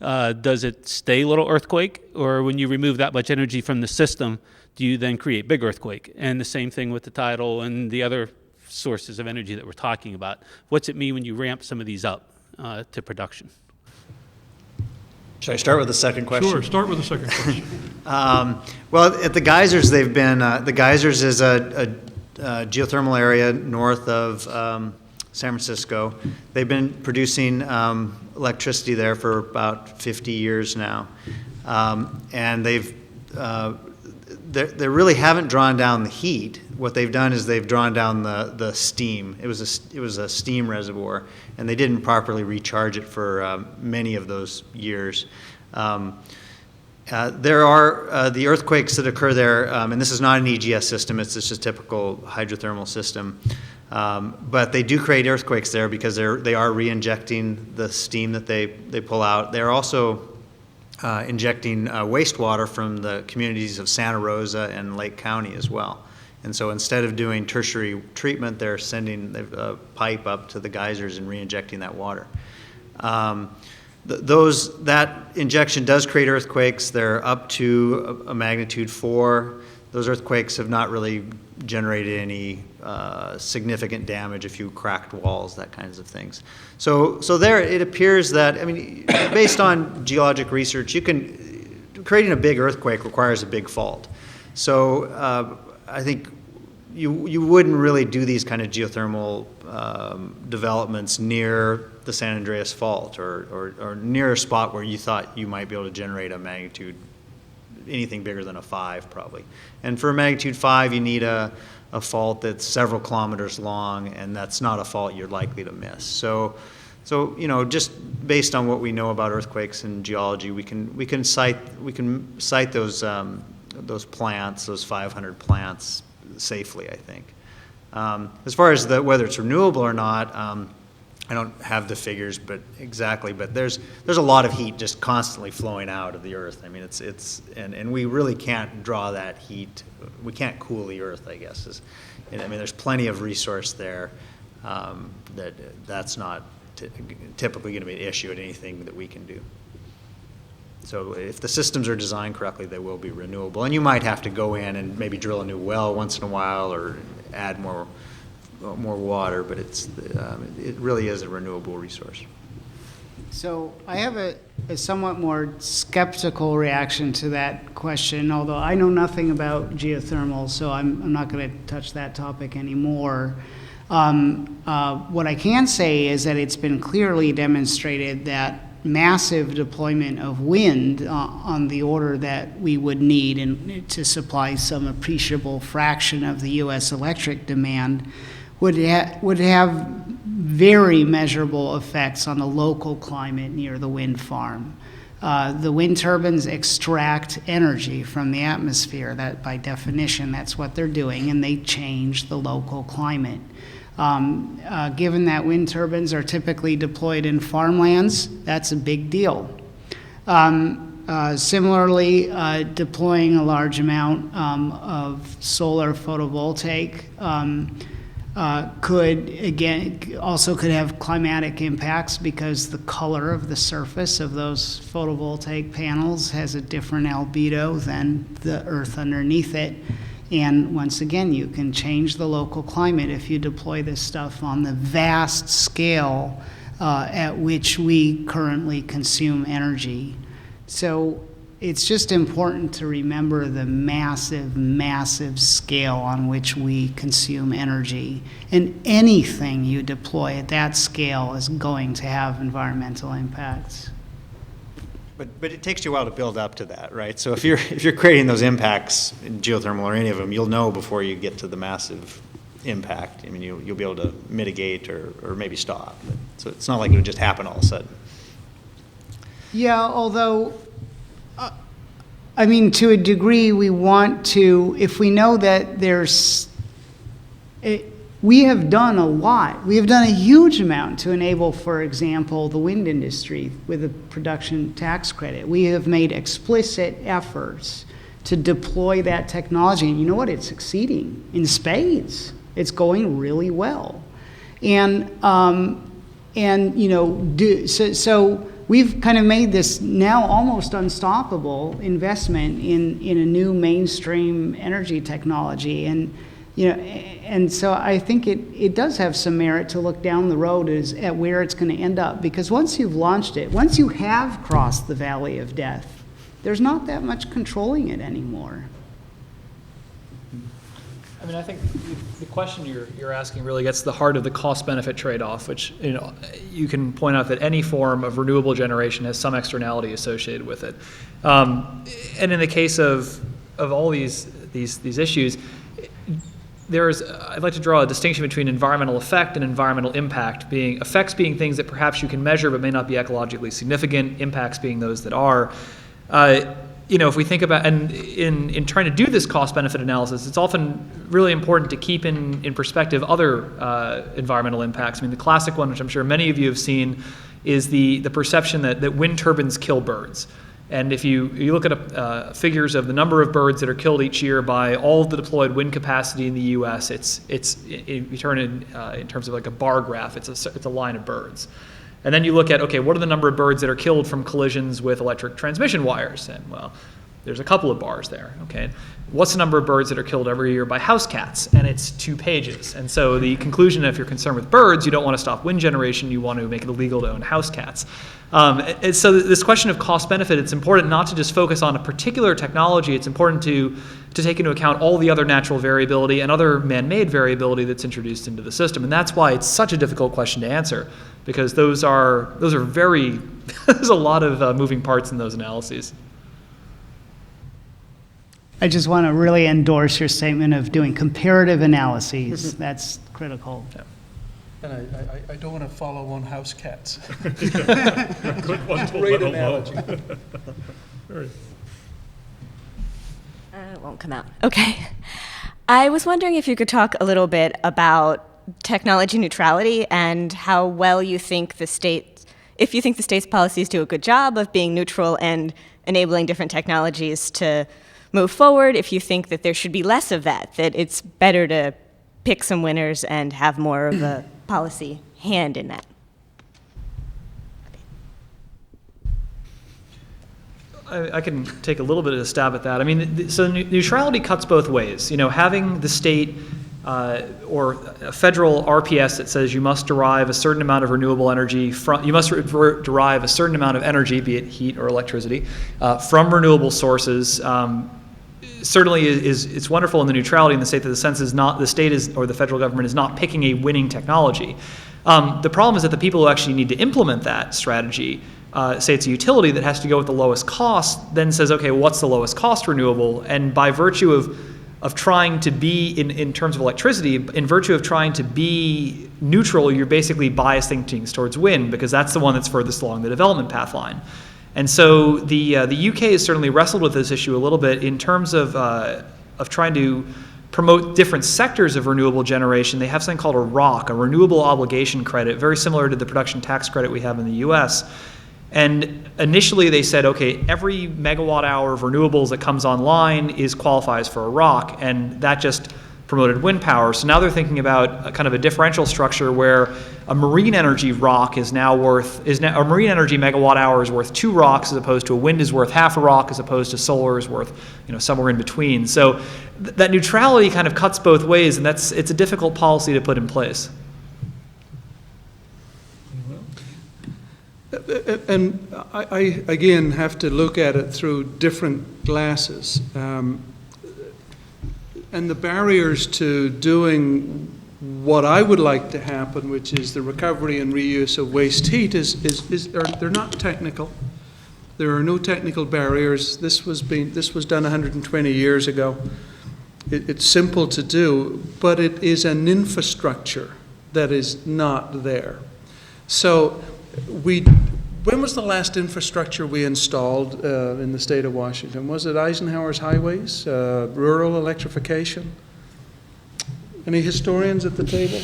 Does it stay little earthquake? Or when you remove that much energy from the system, do you then create big earthquake? And the same thing with the tidal and the other sources of energy that we're talking about. What's it mean when you ramp some of these up to production? Should I start with the second question? Sure, start with the second question. Well, at the geysers, they've been, the geysers is a geothermal area north of San Francisco. They've been producing electricity there for about 50 years now. And they really haven't drawn down the heat. What they've done is they've drawn down the steam. It was a steam reservoir, and they didn't properly recharge it for many of those years. There are the earthquakes that occur there, and this is not an EGS system, it's just a typical hydrothermal system. But they do create earthquakes there because they are re-injecting the steam that they pull out. They're also injecting wastewater from the communities of Santa Rosa and Lake County as well. And so instead of doing tertiary treatment, they're sending a pipe up to the geysers and re-injecting that water. That injection does create earthquakes. They're up to a magnitude 4. Those earthquakes have not really generated any significant damage, a few cracked walls, that kinds of things. So there it appears that, based on geologic research, creating a big earthquake requires a big fault. So I think you wouldn't really do these kind of geothermal developments near the San Andreas Fault or near a spot where you thought you might be able to generate a magnitude, anything bigger than a 5 probably. And for a magnitude 5, you need a fault that's several kilometers long, and that's not a fault you're likely to miss. So just based on what we know about earthquakes and geology, we can cite those plants, those 500 plants, safely, I think. As far as whether it's renewable or not, I don't have the figures, but there's a lot of heat just constantly flowing out of the Earth. And we really can't draw that heat. We can't cool the Earth, I guess. There's plenty of resource there. That's not typically going to be an issue at anything that we can do. So if the systems are designed correctly, they will be renewable. And you might have to go in and maybe drill a new well once in a while or add more water, but it really is a renewable resource. So I have a somewhat more skeptical reaction to that question, although I know nothing about geothermal, so I'm not going to touch that topic anymore. What I can say is that it's been clearly demonstrated that massive deployment of wind on the order that we would need to supply some appreciable fraction of the U.S. electric demand would have very measurable effects on the local climate near the wind farm. The wind turbines extract energy from the atmosphere. That, by definition, that's what they're doing, and they change the local climate. Given that wind turbines are typically deployed in farmlands, that's a big deal. Similarly, deploying a large amount of solar photovoltaic could have climatic impacts because the color of the surface of those photovoltaic panels has a different albedo than the earth underneath it. And once again, you can change the local climate if you deploy this stuff on the vast scale at which we currently consume energy. So it's just important to remember the massive, massive scale on which we consume energy. And anything you deploy at that scale is going to have environmental impacts. But it takes you a while to build up to that, right? So if you're creating those impacts in geothermal or any of them, you'll know before you get to the massive impact. You'll be able to mitigate or maybe stop. So it's not like it would just happen all of a sudden. Yeah, although I mean, to a degree, we want to, if we know that we have done a lot. We have done a huge amount to enable, for example, the wind industry with the production tax credit. We have made explicit efforts to deploy that technology. And you know what? It's succeeding in spades. It's going really well. And you know, so we've kind of made this now almost unstoppable investment in a new mainstream energy technology. And you know, and so I think it does have some merit to look down the road at where it's going to end up, because once you've launched it, once you have crossed the valley of death, there's not that much controlling it anymore. I mean, I think the question you're asking really gets to the heart of the cost-benefit trade-off, which, you know, you can point out that any form of renewable generation has some externality associated with it. And in the case of all these issues, I'd like to draw a distinction between environmental effect and environmental impact, effects being things that perhaps you can measure but may not be ecologically significant, impacts being those that are. You know, if we think about, and in trying to do this cost-benefit analysis, it's often really important to keep in perspective other environmental impacts. I mean, the classic one, which I'm sure many of you have seen, is the perception that wind turbines kill birds. And if you look at figures of the number of birds that are killed each year by all of the deployed wind capacity in the U.S., you turn in terms of like a bar graph, it's a line of birds. And then you look at, okay, what are the number of birds that are killed from collisions with electric transmission wires? And, well, there's a couple of bars there, okay? What's the number of birds that are killed every year by house cats? And it's 2 pages. And so the conclusion, if you're concerned with birds, you don't want to stop wind generation, you want to make it illegal to own house cats. And so this question of cost-benefit, it's important not to just focus on a particular technology, it's important to take into account all the other natural variability and other man-made variability that's introduced into the system. And that's why it's such a difficult question to answer, because those are very, there's a lot of moving parts in those analyses. I just want to really endorse your statement of doing comparative analyses. That's critical. Yeah. And I don't want to follow on house cats. Good one to Great let alone. analogy. It won't come out. Okay. I was wondering if you could talk a little bit about technology neutrality and how well you think if you think the state's policies do a good job of being neutral and enabling different technologies to move forward, if you think that there should be less of that it's better to pick some winners and have more of a policy hand in that. I can take a little bit of a stab at that. I mean, so neutrality cuts both ways. You know, having the state or a federal RPS that says you must derive a certain amount of renewable energy derive a certain amount of energy, be it heat or electricity, from renewable sources. Certainly it's wonderful in the neutrality in the state that the state is, or the federal government is not picking a winning technology. The problem is that the people who actually need to implement that strategy, say it's a utility that has to go with the lowest cost, then says, okay, what's the lowest cost renewable? And by virtue of trying to be, in terms of electricity, in virtue of trying to be neutral, you're basically biasing things towards wind, because that's the one that's furthest along the development path line. And so the UK has certainly wrestled with this issue a little bit in terms of trying to promote different sectors of renewable generation. They have something called a ROC, a renewable obligation credit, very similar to the production tax credit we have in the US. And initially they said, okay, every megawatt hour of renewables that comes online qualifies for a ROC, and that just promoted wind power. So now they're thinking about a kind of a differential structure where a marine energy ROC a marine energy megawatt hour is worth 2 ROCs, as opposed to a wind is worth half a ROC, as opposed to solar is worth, somewhere in between. So that neutrality kind of cuts both ways, and it's a difficult policy to put in place. And I again have to look at it through different glasses. And the barriers to doing what I would like to happen, which is the recovery and reuse of waste heat, they're not technical. There are no technical barriers. This was done 120 years ago. It's simple to do, but it is an infrastructure that is not there. So When was the last infrastructure we installed in the state of Washington? Was it Eisenhower's highways, rural electrification? Any historians at the table?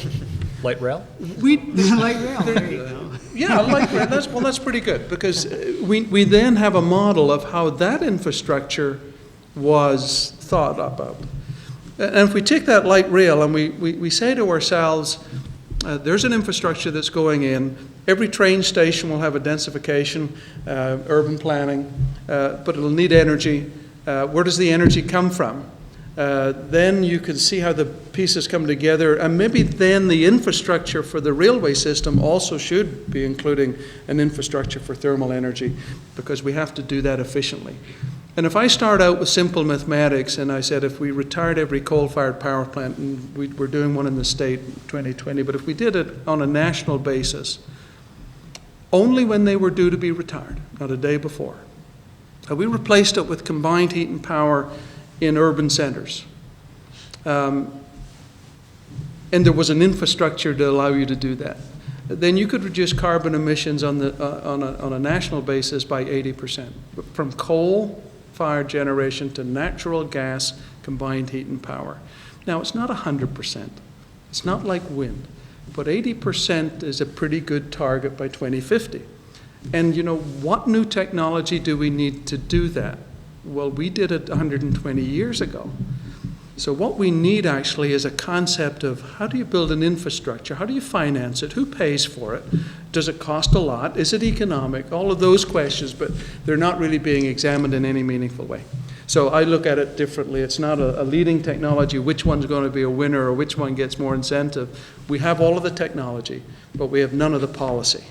Light rail? Light rail, there you go. Yeah, light rail. That's pretty good, because we then have a model of how that infrastructure was thought about. And if we take that light rail and we say to ourselves, there's an infrastructure that's going in. Every train station will have a densification, urban planning, but it'll need energy. Where does the energy come from? Then you can see how the pieces come together, and maybe then the infrastructure for the railway system also should be including an infrastructure for thermal energy, because we have to do that efficiently. And if I start out with simple mathematics and I said if we retired every coal-fired power plant, and we're doing one in the state in 2020, but if we did it on a national basis, only when they were due to be retired, not a day before, we replaced it with combined heat and power in urban centers. And there was an infrastructure to allow you to do that. Then you could reduce carbon emissions on a national basis by 80%, from coal-fired generation to natural gas combined heat and power. Now, it's not 100%. It's not like wind, but 80% is a pretty good target by 2050. And what new technology do we need to do that? Well, we did it 120 years ago. So what we need actually is a concept of how do you build an infrastructure? How do you finance it? Who pays for it? Does it cost a lot? Is it economic? All of those questions, but they're not really being examined in any meaningful way. So I look at it differently. It's not a leading technology, which one's going to be a winner or which one gets more incentive. We have all of the technology, but we have none of the policy.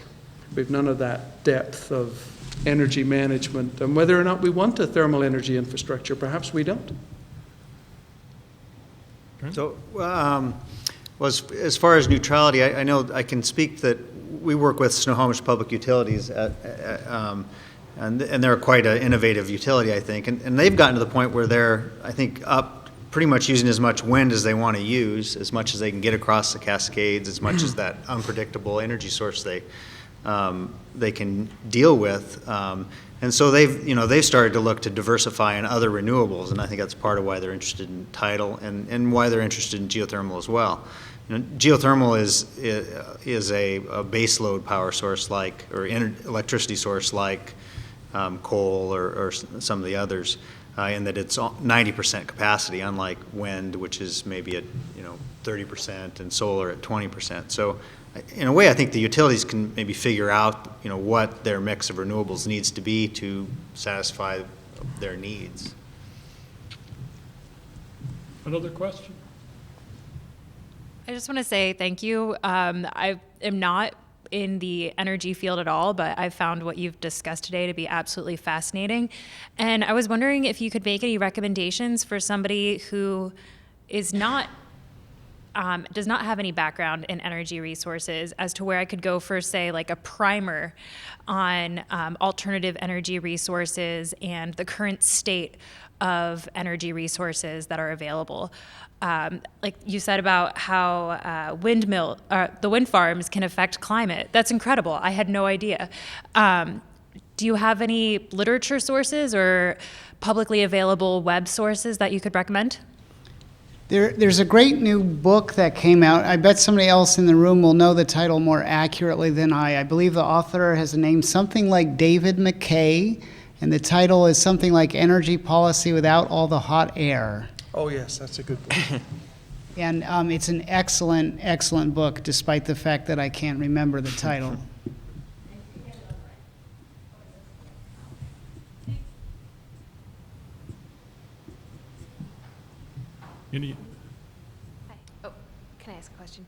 We have none of that depth of energy management, and whether or not we want a thermal energy infrastructure, perhaps we don't. So, as far as neutrality, I know I can speak that we work with Snohomish Public Utilities, and they're quite an innovative utility, I think, and they've gotten to the point where they're, I think, up pretty much using as much wind as they want to use, as much as they can get across the Cascades, as much as that unpredictable energy source they can deal with, and so they've started to look to diversify in other renewables, and I think that's part of why they're interested in tidal and why they're interested in geothermal as well. Geothermal is a baseload power source or electricity source like coal or some of the others, in that it's 90% capacity, unlike wind, which is maybe at 30%, and solar at 20%. So, in a way, I think the utilities can maybe figure out, what their mix of renewables needs to be to satisfy their needs. Another question? I just want to say thank you. I am not in the energy field at all, but I found what you've discussed today to be absolutely fascinating. And I was wondering if you could make any recommendations for somebody who is not does not have any background in energy resources as to where I could go for, say, like a primer on alternative energy resources and the current state of energy resources that are available. Like you said about how the wind farms can affect climate. That's incredible. I had no idea. Do you have any literature sources or publicly available web sources that you could recommend? There's a great new book that came out. I bet somebody else in the room will know the title more accurately than I. I believe the author has a name something like David McKay, and the title is something like Energy Policy Without All the Hot Air. Oh yes, that's a good book. And it's an excellent, excellent book, despite the fact that I can't remember the title. Any? Hi. Oh, can I ask a question?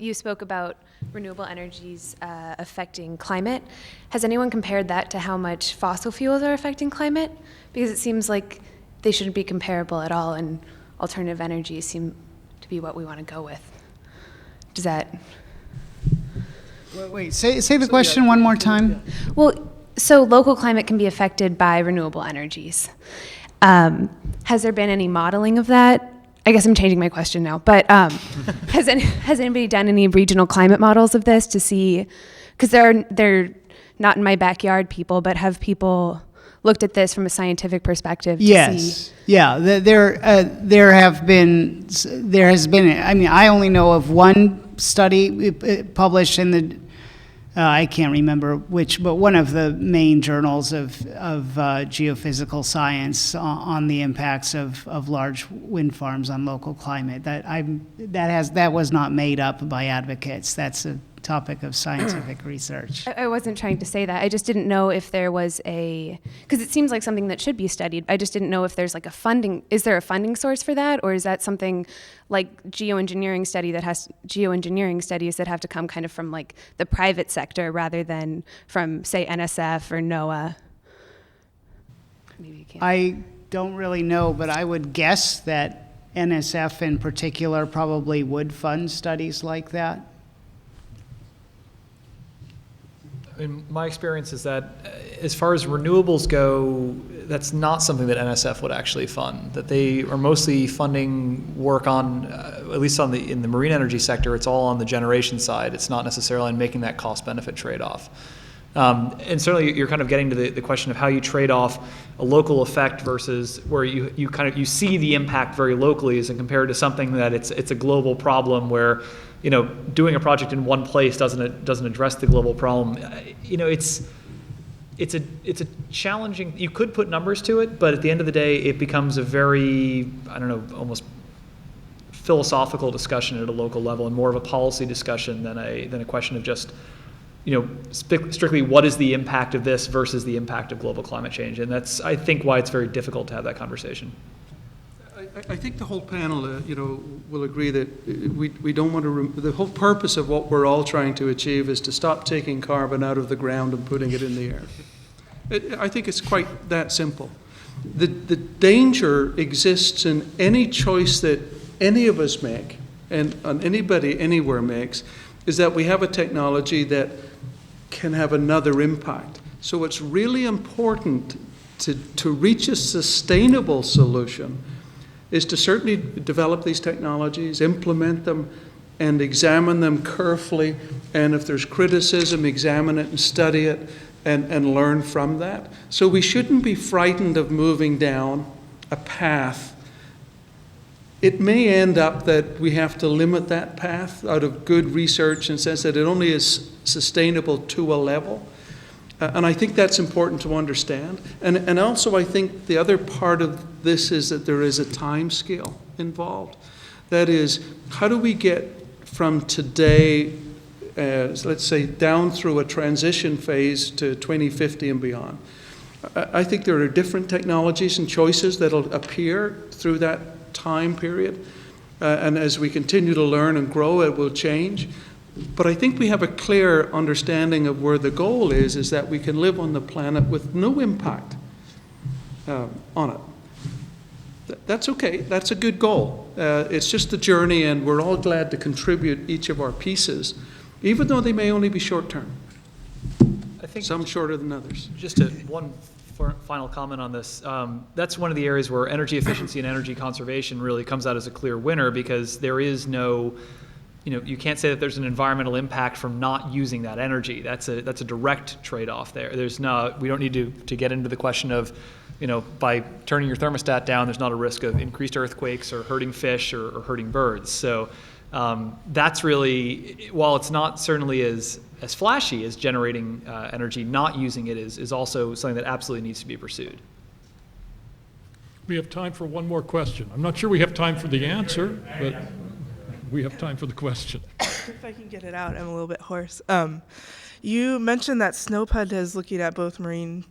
You spoke about renewable energies affecting climate. Has anyone compared that to how much fossil fuels are affecting climate? Because it seems like they shouldn't be comparable at all, and alternative energies seem to be what we want to go with. Does that? Wait, say the question one more time. Well, so local climate can be affected by renewable energies. Has there been any modeling of that? I guess I'm changing my question now, but has anybody done any regional climate models of this to see, because there are not in my backyard people, but have people looked at this from a scientific perspective to Yes. see? Yeah. There has been. I mean, I only know of one study published in the. I can't remember which, but one of the main journals of geophysical science on the impacts of large wind farms on local climate. That was not made up by advocates. That's a topic of scientific research. I wasn't trying to say that. I just didn't know if there was because it seems like something that should be studied. I just didn't know if there's like is there a funding source for that? Or is that something like geoengineering studies that have to come kind of from like the private sector rather than from, say, NSF or NOAA? Maybe you can't. I don't really know, but I would guess that NSF in particular probably would fund studies like that. In my experience is that as far as renewables go, that's not something that NSF would actually fund. That they are mostly funding work on, at least in the marine energy sector, it's all on the generation side. It's not necessarily on making that cost-benefit trade-off. And certainly you're kind of getting to the question of how you trade off a local effect versus where you see the impact very locally as compared to something that it's a global problem where, doing a project in one place doesn't address the global problem. It's a challenging. You could put numbers to it, but at the end of the day, it becomes a very, almost philosophical discussion at a local level and more of a policy discussion than a question of just, strictly what is the impact of this versus the impact of global climate change. And that's, I think, why it's very difficult to have that conversation. I think the whole panel, will agree that we don't want to. The whole purpose of what we're all trying to achieve is to stop taking carbon out of the ground and putting it in the air. I think it's quite that simple. The danger exists in any choice that any of us make, and anybody anywhere makes, is that we have a technology that can have another impact. So it's really important to reach a sustainable solution is to certainly develop these technologies, implement them, and examine them carefully. And if there's criticism, examine it and study it and learn from that. So we shouldn't be frightened of moving down a path. It may end up that we have to limit that path out of good research and says that it only is sustainable to a level. And I think that's important to understand. And also I think the other part of this is that there is a time scale involved. That is, how do we get from today, let's say, down through a transition phase to 2050 and beyond? I think there are different technologies and choices that will appear through that time period. And as we continue to learn and grow, it will change. But I think we have a clear understanding of where the goal is that we can live on the planet with no impact on it. That's okay. That's a good goal. It's just the journey, and we're all glad to contribute each of our pieces, even though they may only be short-term. I think some shorter than others. Just one final comment on this. That's one of the areas where energy efficiency and energy conservation really comes out as a clear winner, because there is no, you can't say that there's an environmental impact from not using that energy. That's a direct trade-off there. We don't need to get into the question of, by turning your thermostat down, there's not a risk of increased earthquakes or hurting fish or hurting birds. So that's really, while it's not certainly as flashy as generating energy, not using it is also something that absolutely needs to be pursued. We have time for one more question. I'm not sure we have time for the answer, but we have time for the question. If I can get it out, I'm a little bit hoarse. You mentioned that SNOPUD is looking at both marine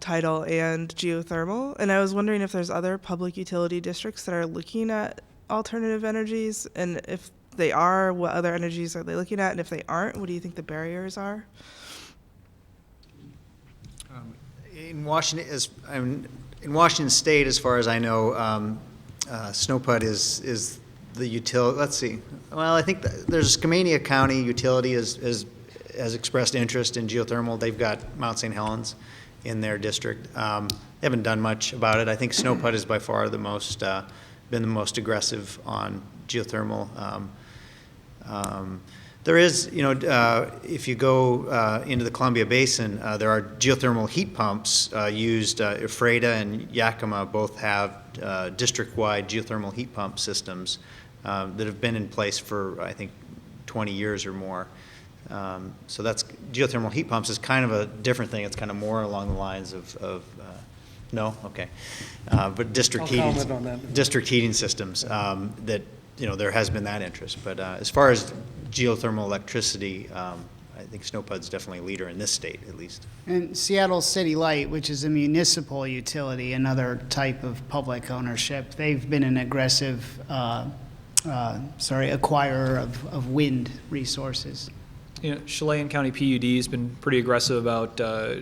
tidal and geothermal, and I was wondering if there's other public utility districts that are looking at alternative energies, and if they are, what other energies are they looking at, and if they aren't, what do you think the barriers are? In Washington State, as far as I know, SNOPUD is the utility. Let's see. Well, I think there's Skamania County utility has expressed interest in geothermal. They've got Mount St. Helens in their district. They haven't done much about it. I think SNOPUD is by far been the most aggressive on geothermal. There is, if you go into the Columbia Basin, there are geothermal heat pumps used. Ephrata and Yakima both have district-wide geothermal heat pump systems that have been in place for, I think, 20 years or more. So that's geothermal heat pumps is kind of a different thing. It's kind of more along the lines of no, okay, but district heating systems that there has been that interest. But as far as geothermal electricity, I think SNOPUD's definitely a leader in this state, at least. And Seattle City Light, which is a municipal utility, another type of public ownership, they've been an aggressive acquirer of wind resources. Chelan County PUD has been pretty aggressive about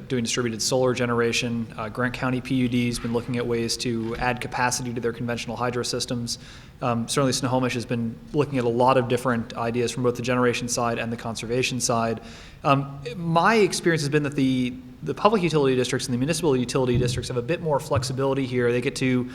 doing distributed solar generation. Grant County PUD has been looking at ways to add capacity to their conventional hydro systems. Certainly Snohomish has been looking at a lot of different ideas from both the generation side and the conservation side. My experience has been that the public utility districts and the municipal utility districts have a bit more flexibility here. They get to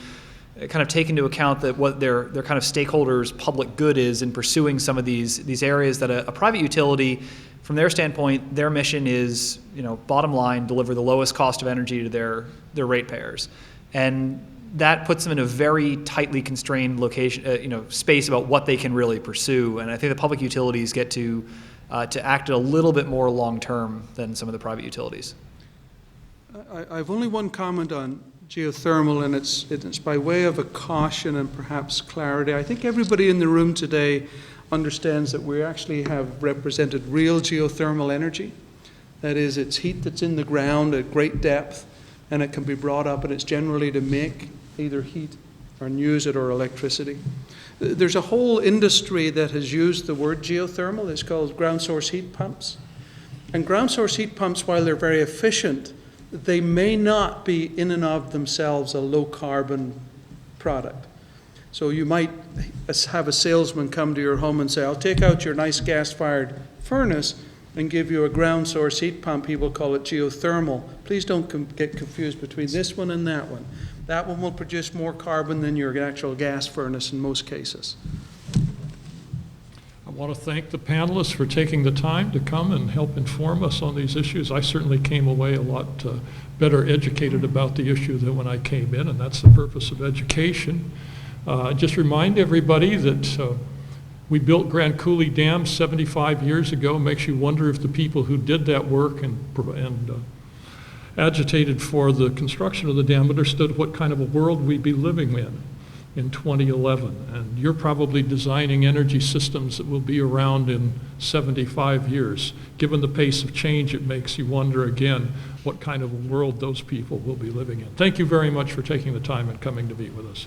kind of take into account that what their kind of stakeholders' public good is in pursuing some of these areas that a private utility, from their standpoint, their mission is, bottom line, deliver the lowest cost of energy to their ratepayers. And that puts them in a very tightly constrained location, space about what they can really pursue. And I think the public utilities get to act a little bit more long-term than some of the private utilities. I've only one comment on geothermal, and it's by way of a caution and perhaps clarity. I think everybody in the room today understands that we actually have represented real geothermal energy. That is, it's heat that's in the ground at great depth, and it can be brought up, and it's generally to make either heat or use it or electricity. There's a whole industry that has used the word geothermal. It's called ground source heat pumps. And ground source heat pumps, while they're very efficient, they may not be in and of themselves a low carbon product. So you might have a salesman come to your home and say, I'll take out your nice gas-fired furnace and give you a ground source heat pump. He will call it geothermal. Please don't get confused between this one and that one. That one will produce more carbon than your actual gas furnace in most cases. I want to thank the panelists for taking the time to come and help inform us on these issues. I certainly came away a lot better educated about the issue than when I came in, and that's the purpose of education. Just remind everybody that we built Grand Coulee Dam 75 years ago. Makes you wonder if the people who did that work and agitated for the construction of the dam understood what kind of a world we'd be living in 2011. And you're probably designing energy systems that will be around in 75 years. Given the pace of change, it makes you wonder again what kind of a world those people will be living in. Thank you very much for taking the time and coming to meet with us.